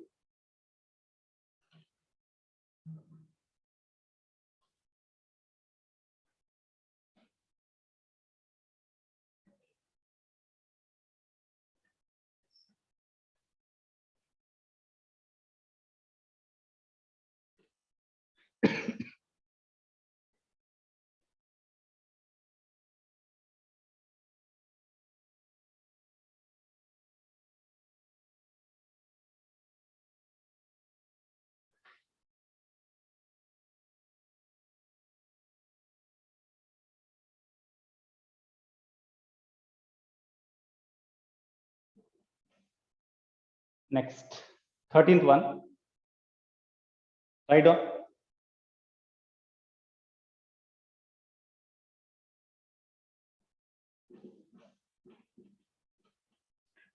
[SPEAKER 1] Next, 13th one. Write down.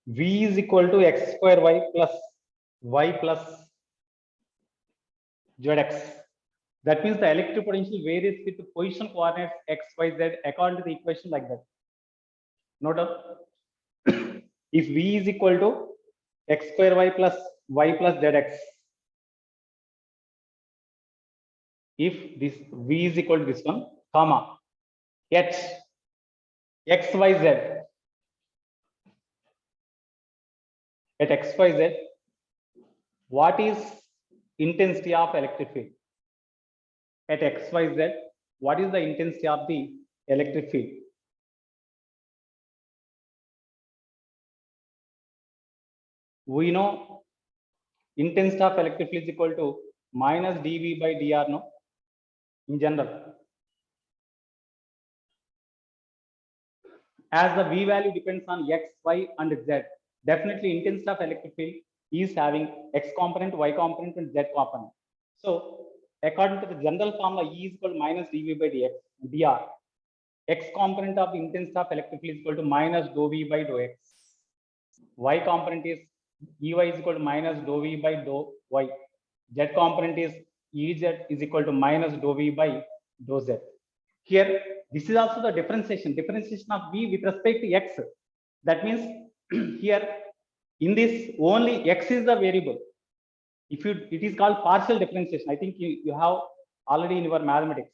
[SPEAKER 1] V is equal to x square y plus zx. That means the electric potential varies with the position coordinates x, y, z according to the equation like that. Note down. If V is equal to x square y plus zx, if this V is equal to this one, comma, h, x, y, z, at x, y, z, what is intensity of electric field? At x, y, z, what is the intensity of the electric field? We know intensity of electric field is equal to minus dV by dr, no? In general. As the V value depends on x, y, and z, definitely intensity of electric field is having x component, y component, and z component. So, according to the general formula, E is equal to minus dV by dr. X component of the intensity of electric field is equal to minus dou V by dou x. Y component is Ey is equal to minus dou V by dou y. Z component is Ez is equal to minus dou V by dou z. Here, this is also the differentiation of V with respect to x. That means here in this only x is the variable. It is called partial differentiation. I think you have already in your mathematics.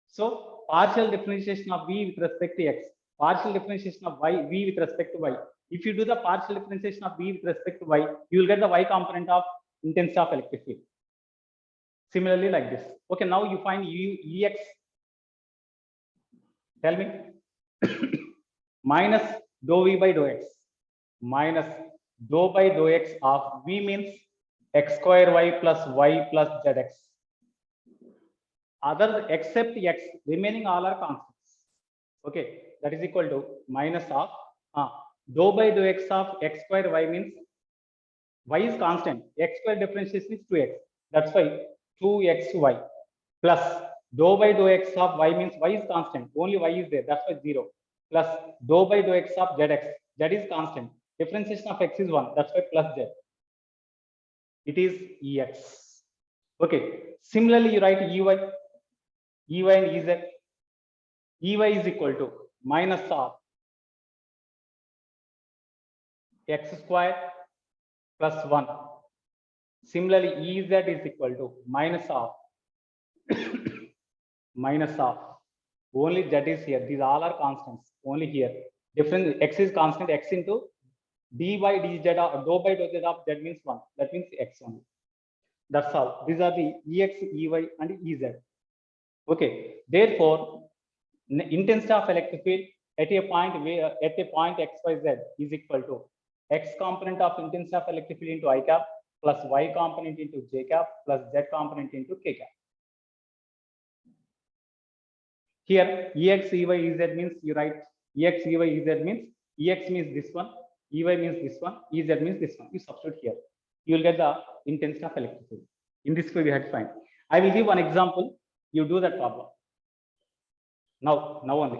[SPEAKER 1] So partial differentiation of V with respect to x, partial differentiation of V with respect to y. If you do the partial differentiation of V with respect to y, you will get the y component of intensity of electric field. Similarly, like this. Okay, now you find Ex. Tell me. Minus dou V by dou x. Minus dou by dou x of V means x square y plus zx. Other except x, remaining all are constants. Okay, that is equal to minus of dou by dou x of x square y means y is constant. X square differentiation is 2x. That's why 2xy plus dou by dou x of y means y is constant. Only y is there. That's why 0. Plus dou by dou x of zx. Z is constant. Differentiation of x is 1. That's why plus z. It is Ex. Okay. Similarly, you write Ey and Ez. Ey is equal to minus of x square plus 1. Similarly, Ez is equal to minus of only z is here. These all are constants. Only here. Difference x is constant. X into d by dz of dou by dou z of z means 1. That means x only. That's all. These are the Ex, Ey, and Ez. Okay. Therefore, intensity of electric field at a point x, y, z is equal to x component of intensity of electric field into I cap plus y component into j cap plus z component into k cap. Here, Ex, Ey, Ez means you write Ex, Ey, Ez means Ex means this one, Ey means this one, Ez means this one. You substitute here. You will get the intensity of electric field. In this way, we had to find. I will give one example. You do that problem. Now only.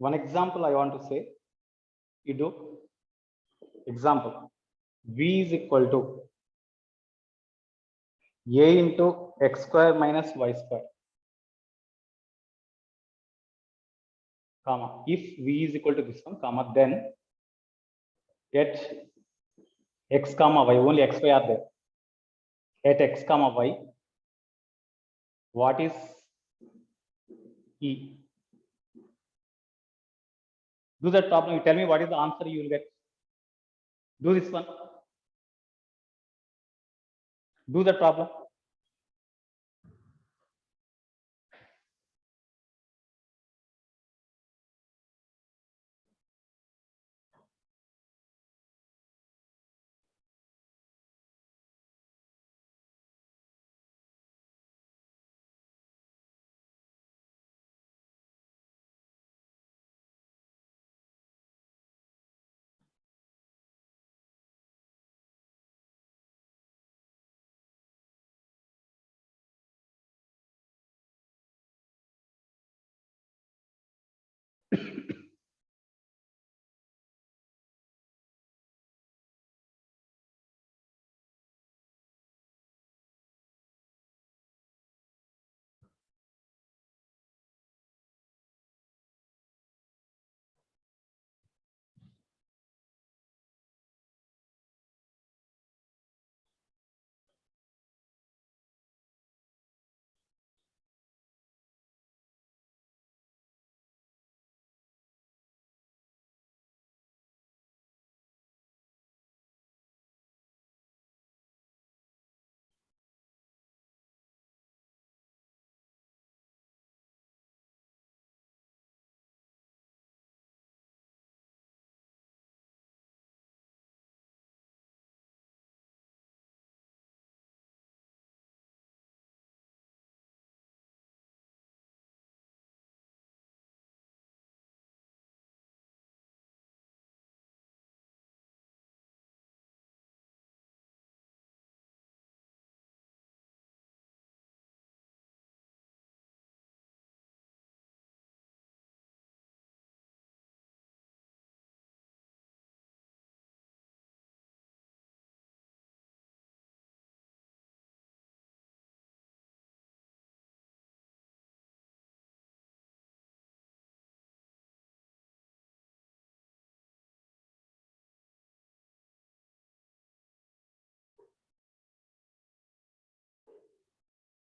[SPEAKER 1] one example I want to say, you do example, V is equal to A into X square minus Y square, comma, if V is equal to this one, comma, then at X comma Y, only X, Y are there. At X comma Y, what is E? Do that problem, you tell me what is the answer you will get. Do this one. Do the problem.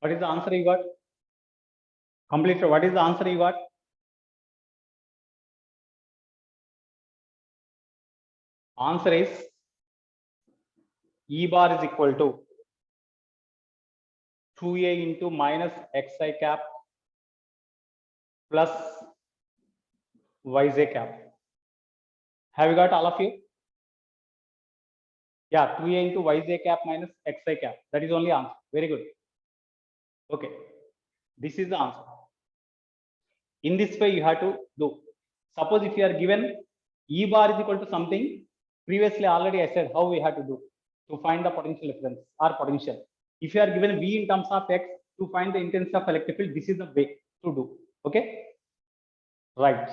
[SPEAKER 1] What is the answer you got? Completed. What is the answer you got? Answer is E bar is equal to 2A into minus xi cap plus yj cap. Have you got all of you? Yeah, 2A into yj cap minus xi cap. That is only answer. Very good. Okay. This is the answer. In this way, you have to do. Suppose if you are given E bar is equal to something, previously already I said how we have to do to find the potential difference or potential. If you are given V in terms of X to find the intensity of electric field, this is the way to do. Okay. Right.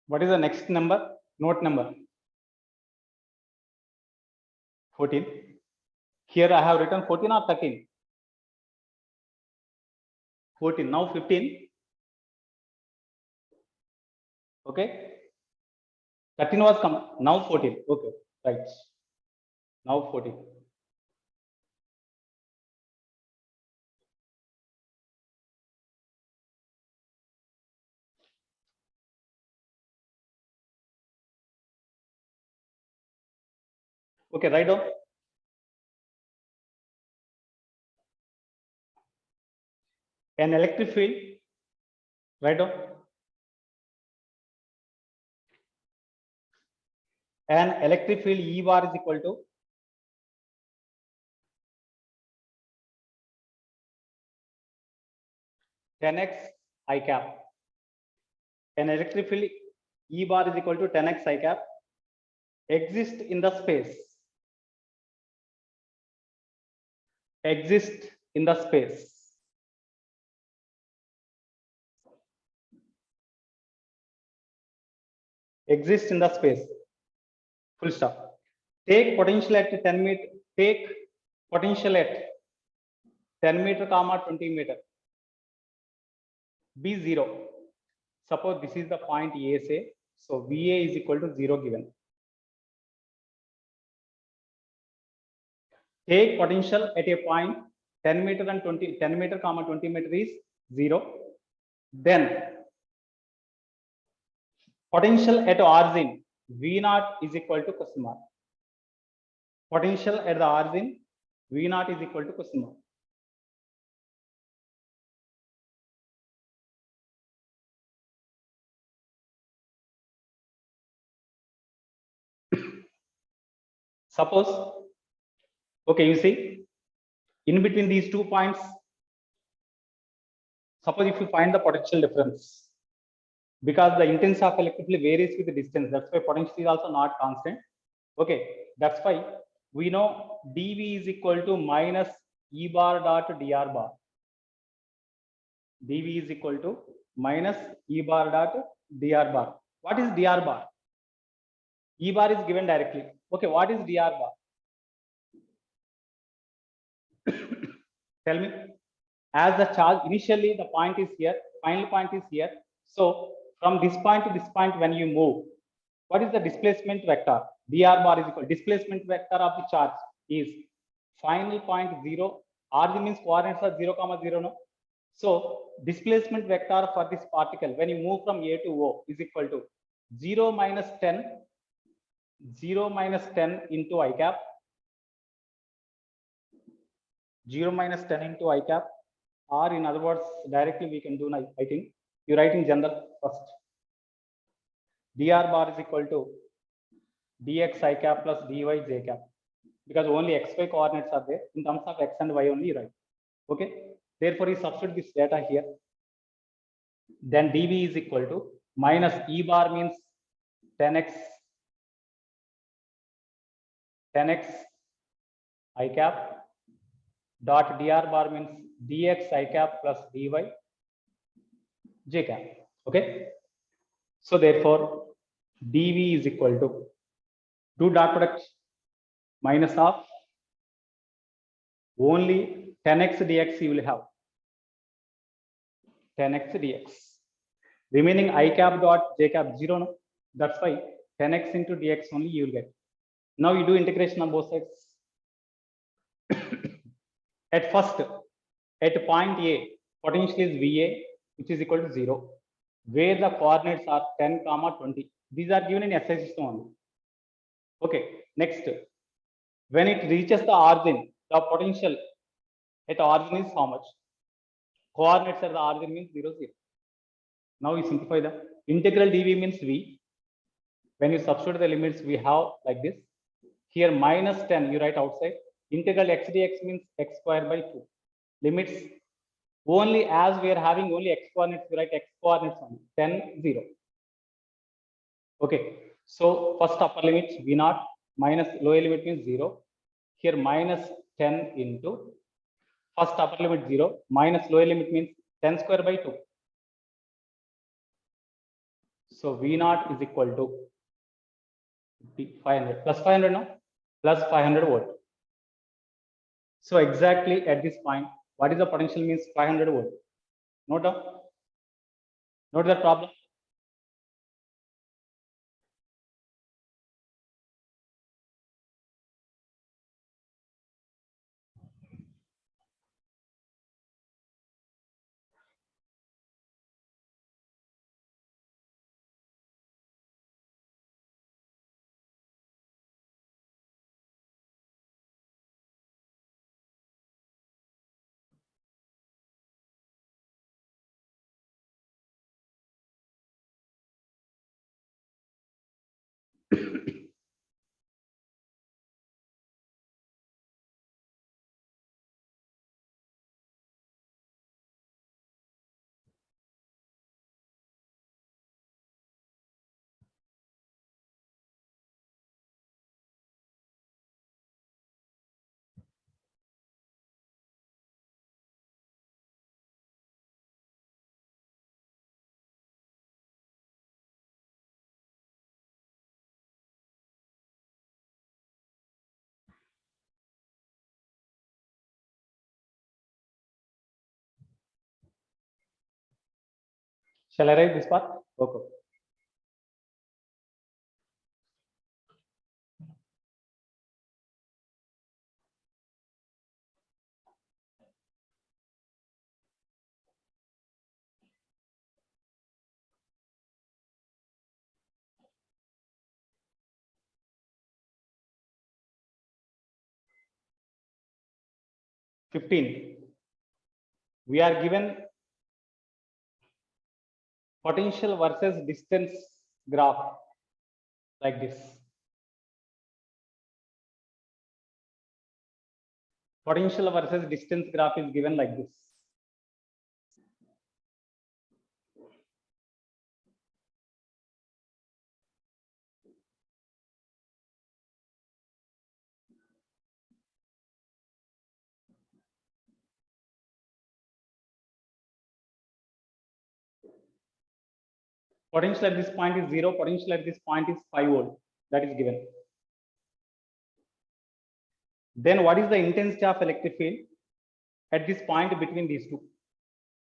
[SPEAKER 1] What is the next number? Note number 14. Here I have written 14 or 13. 14. Now 15. Okay. 13 was come. Now 14. Okay. Right. Now 14. Okay. Write down. An electric field, write down. An electric field E bar is equal to 10x I cap. An electric field E bar is equal to 10x I cap exist in the space. Exist in the space. Exist in the space. Full stop. Take potential at 10 meter. Take potential at 10 meter, comma 20 meter. Be 0. Suppose this is the point A, say. So VA is equal to 0 given. Take potential at a point 10 meter and 10 meter, comma 20 meter is 0. Then potential at origin V naught is equal to question mark. Potential at the origin V naught is equal to question mark. Suppose, okay, you see, in between these 2 points, suppose if you find the potential difference, because the intensity of electric field varies with the distance, that's why potential is also not constant. Okay, that's why we know dV is equal to minus E bar dot dr bar. dV is equal to minus E bar dot dr bar. What is dr bar? E bar is given directly. Okay, what is dr bar? Tell me. As the charge, initially the point is here, final point is here. So from this point to this point, when you move, what is the displacement vector? dr bar is equal. Displacement vector of the charge is final point 0. Origin means coordinates are 0, 0, no. So displacement vector for this particle when you move from A to O is equal to 0 minus 10 into I cap, 0 minus 10 into I cap, or in other words, directly we can do, I think, you write in general first. dr bar is equal to dx I cap plus dy j cap, because only xy coordinates are there. In terms of x and y only, right? Okay. Therefore, you substitute this data here. Then dv is equal to minus E bar means 10x I cap dot dr bar means dx I cap plus dy j cap. Okay. So therefore, dv is equal to, do dot product, minus of only 10x dx you will have. 10x dx. Remaining I cap dot j cap 0, no? That's why 10x into dx only you will get. Now you do integration on both sides. At first, at point A, potential is VA, which is equal to 0, where the coordinates are 10, 20. These are given in SI system only. Okay, next, when it reaches the origin, the potential at origin is how much? Coordinates at the origin means 0, 0. Now you simplify the integral dv means v. When you substitute the limits, we have like this. Here minus 10, you write outside. Integral x dx means x square by 2. Limits only, as we are having only x coordinates, we write x coordinates only. 10, 0. Okay. So first upper limit v naught minus lower limit means 0. Here minus 10 into first upper limit 0 minus lower limit means 10 square by 2. So V naught is equal to 500 plus 500 now, plus 500 volt. So exactly at this point, what is the potential means 500 volt. Note down. Note that problem. Shall I write this part? Okay. We are given potential versus distance graph like this. Potential versus distance graph is given like this. Potential at this point is 0, potential at this point is 5 volt. That is given. Then what is the intensity of electric field at this point between these two?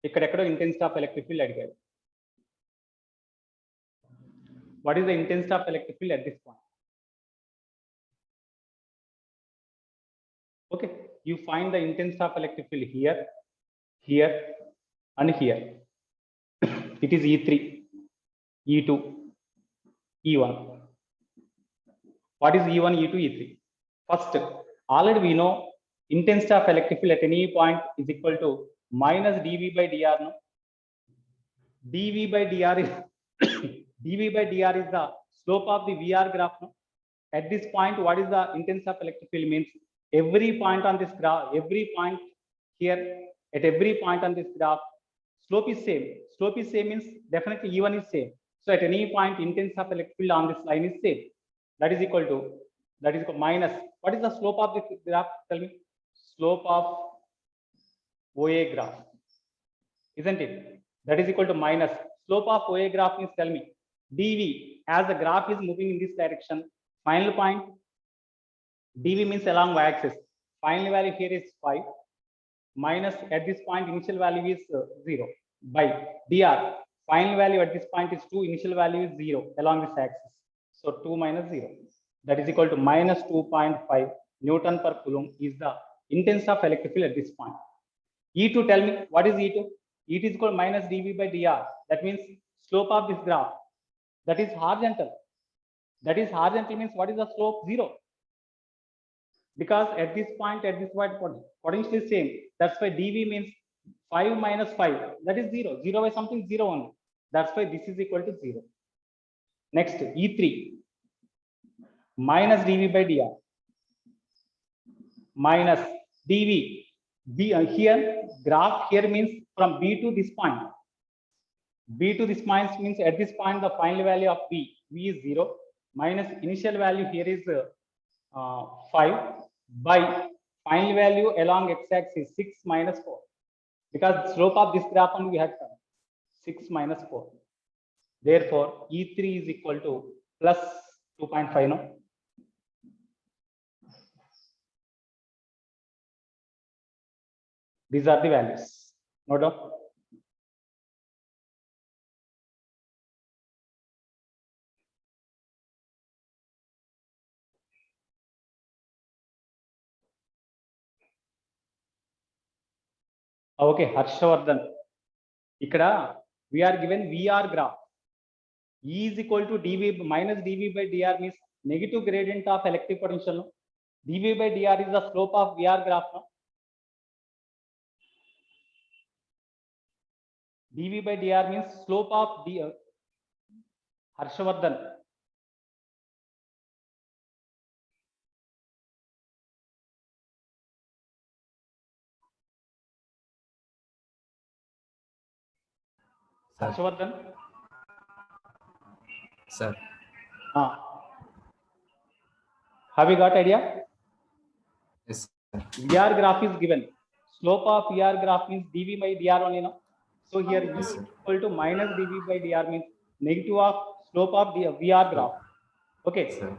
[SPEAKER 1] ikkada intensity of electric field adigaru. What is the intensity of electric field at this point? Okay, you find the intensity of electric field here, here, and here. It is E3, E2, E1. What is E1, E2, E3? First, already we know intensity of electric field at any point is equal to minus dV by dr. No? dV by dr is dV by dr is the slope of the VR graph. No? At this point, what is the intensity of electric field means? Every point on this graph, every point here, at every point on this graph, slope is same. Slope is same means definitely E1 is same. So at any point, intensity of electric field on this line is same. That is equal to minus. What is the slope of this graph? Tell me. Slope of OA graph, isn't it? That is equal to minus. Slope of OA graph means, tell me, dV. As the graph is moving in this direction, final point dV means along y-axis. Final value here is 5 minus at this point initial value is 0 by dr. Final value at this point is 2. Initial value is 0 along this axis. So 2 minus 0. That is equal to minus 2.5 Newton per Coulomb is the intensity of electric field at this point. E2, tell me, what is E2? E2 is equal to minus dV by dr. That means slope of this graph. That is horizontal. That is horizontal means what is the slope? 0. Because at this point, potential is same. That's why dV means 5 minus 5. That is 0. 0 by something, 0 only. That's why this is equal to 0. Next, E3 minus dV by dr minus dV. Here, graph here means from B to this point. B to this point means at this point, the final value of V is 0 minus initial value here is 5 by final value along x-axis 6 minus 4. Because the slope of this graph only we had 6 minus 4. Therefore, E3 is equal to plus 2.5. No? These are the values. No doubt. Okay, Harshavardhan. Ikkada we are given VR graph. E is equal to dV minus dV by dr means negative gradient of electric potential. No? dV by dr is the slope of VR graph. No? dV by dr means slope of Harshavardhan. Harshavardhan.
[SPEAKER 4] Sir.
[SPEAKER 1] Have you got idea?
[SPEAKER 4] Yes, sir.
[SPEAKER 1] VR graph is given. Slope of VR graph means dV by dr only. No? So here E
[SPEAKER 4] Yes,
[SPEAKER 1] is
[SPEAKER 4] sir.
[SPEAKER 1] equal to minus dV by dr means negative of slope of the VR graph. Okay.
[SPEAKER 4] Sir.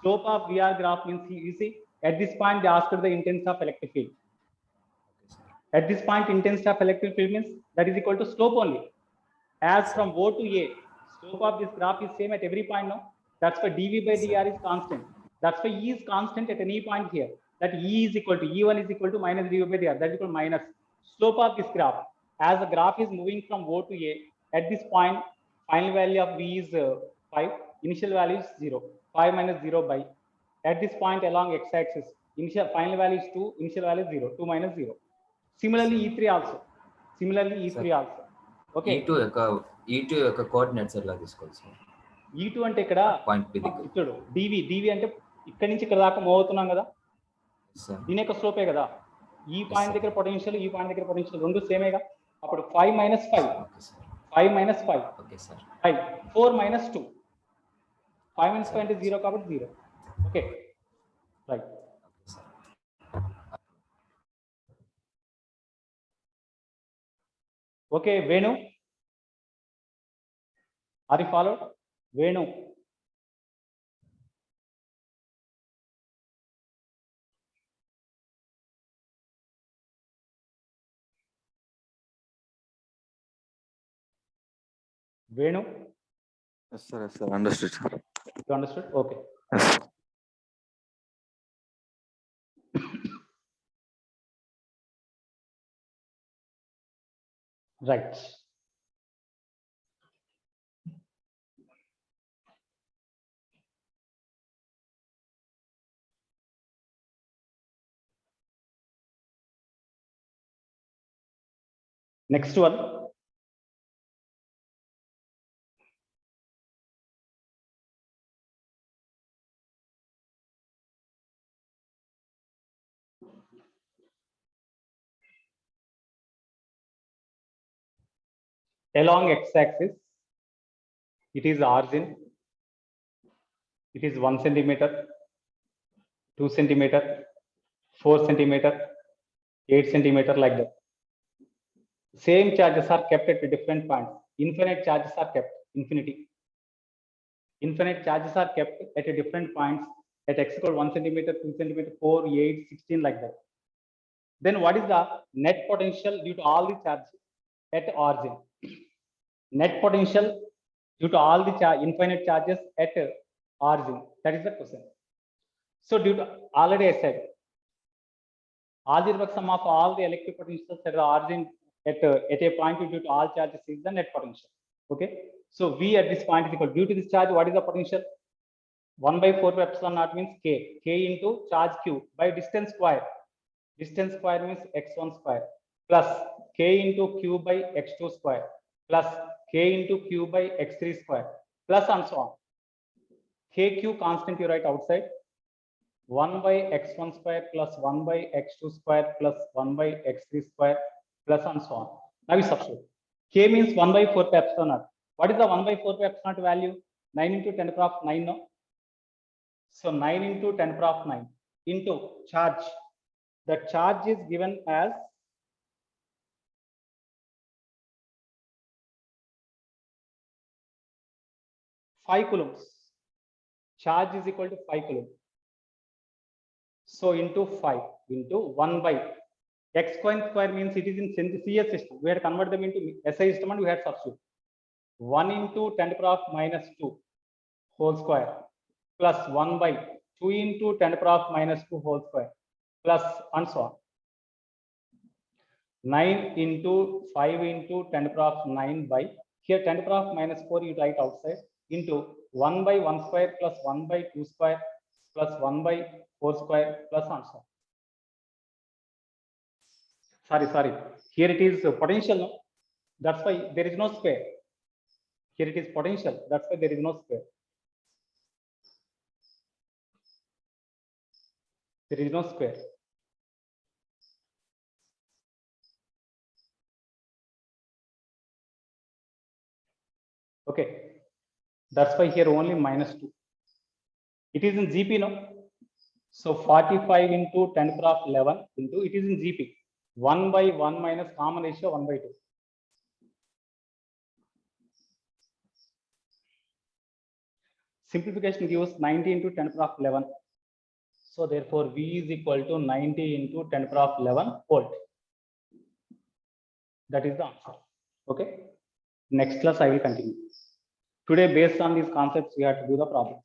[SPEAKER 1] Slope of VR graph means you see at this point they asked the intensity of electric field. At this point intensity of electric field means that is equal to slope only. As from O to A, slope of this graph is same at every point now. That's why dv by dr is constant. That's why E is constant at any point here. That E is equal to E1 is equal to minus dv by dr. That is equal to minus slope of this graph. As the graph is moving from O to A, at this point, final value of V is 5. Initial value is 0. 5 minus 0 by. At this point along x-axis, initial final value is 2. Initial value is 0. 2 minus 0. Similarly, E3 also. Similarly, E3 also. Okay.
[SPEAKER 4] E2 యొక్క coordinates ఎలా తీసుకోవాలి sir?
[SPEAKER 1] E2 అంటే ఇక్కడ
[SPEAKER 4] point B దగ్గర.
[SPEAKER 1] ఇక్కడ dv అంటే ఇక్కడ నుంచి ఇక్కడ దాకా మూవ్ అవుతున్నాం కదా,
[SPEAKER 4] సార్
[SPEAKER 1] దీని యొక్క స్లోపే కదా. ఈ పాయింట్ దగ్గర పొటెన్షియల్, ఈ పాయింట్ దగ్గర పొటెన్షియల్ రెండు సేమేగా. అప్పుడు 5 minus 5,
[SPEAKER 4] okay sir.
[SPEAKER 1] 5 minus 5,
[SPEAKER 4] okay sir.
[SPEAKER 1] 5, 4 minus 2. 5 minus 5 అంటే 0 కాబట్టి 0. Okay right.
[SPEAKER 4] Okay sir.
[SPEAKER 1] Okay Venu, are you followed? Venu, Venu,
[SPEAKER 5] Yes, sir. Yes, sir. Understood, sir.
[SPEAKER 1] you understood? Okay.
[SPEAKER 5] Yes.
[SPEAKER 1] Right. Next one. Along x-axis, it is origin. It is 1 centimeter, 2 centimeter, 4 centimeter, 8 centimeter, like that. Same charges are kept at different points. Infinite charges are kept, infinity. Infinite charges are kept at different points at x equal 1 centimeter, 2 centimeter, 4, 8, 16, like that. Then what is the net potential due to all the charges at origin? Net potential due to all the infinite charges at origin. That is the question. So due to, already I said, algebraic sum of all the electric potentials at the origin at a point due to all charges is the net potential. Okay. So V at this point is equal, due to this charge, what is the potential? 1 by 4 epsilon naught means K. K into charge Q by distance square. Distance square means x1 square plus K into Q by x2 square plus K into Q by x3 square plus and so on. KQ constant you write outside. 1 by x1 square plus 1 by x2 square plus 1 by x3 square plus and so on. Now we substitute. K means 1 by 4 pi epsilon naught. What is the 1 by 4 pi epsilon naught value? 9 into 10 to the power of 9, no? So 9 into 10 to the power of 9 into charge. The charge is given as 5 coulombs. Charge is equal to 5 coulombs. So into 5 into 1 by x square means it is in CS system. We had converted them into SI system and we had substitute. 1 into 10 to the power of minus 2 whole square plus 1 by 2 into 10 to the power of minus 2 whole square plus and so on. 9 into 5 into 10 to the power of 9 by, here 10 to the power of minus 4 you write outside, into 1 by 1 square plus 1 by 2 square plus 1 by 4 square plus and so on. Sorry. Here it is potential. No? That's why there is no square. Here it is potential. That's why there is no square. There is no square. Okay. That's why here only minus 2. It is in GP, no? So 45 into 10 to the power of 11 into, it is in GP. 1 by 1 minus common ratio 1 by 2. Simplification gives 90 into 10 to the power of 11. So therefore V is equal to 90 into 10 to the power of 11 volt. That is the answer. Okay. Next class I will continue. Today, based on these concepts, we have to do the problems.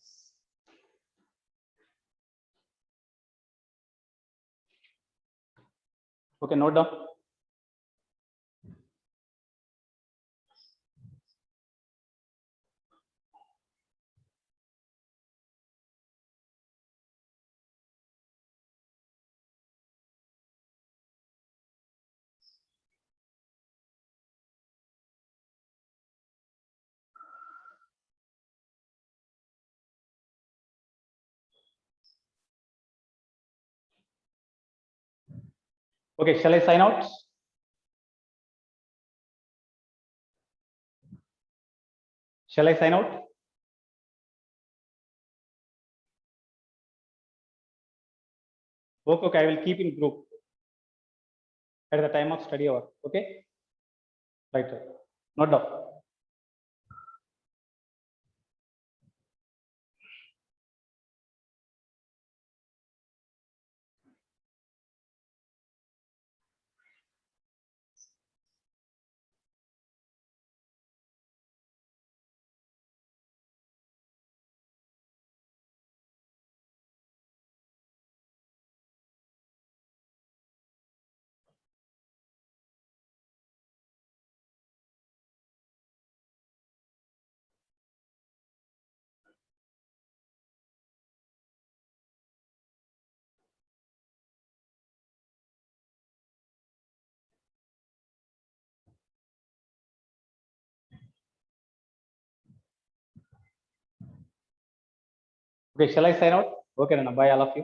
[SPEAKER 1] Okay, note down. Okay, shall I sign out? Shall I sign out? Okay, I will keep in group at the time of study hour. Okay, right. Note down. Okay, shall I sign out? Okay, then bye all of you.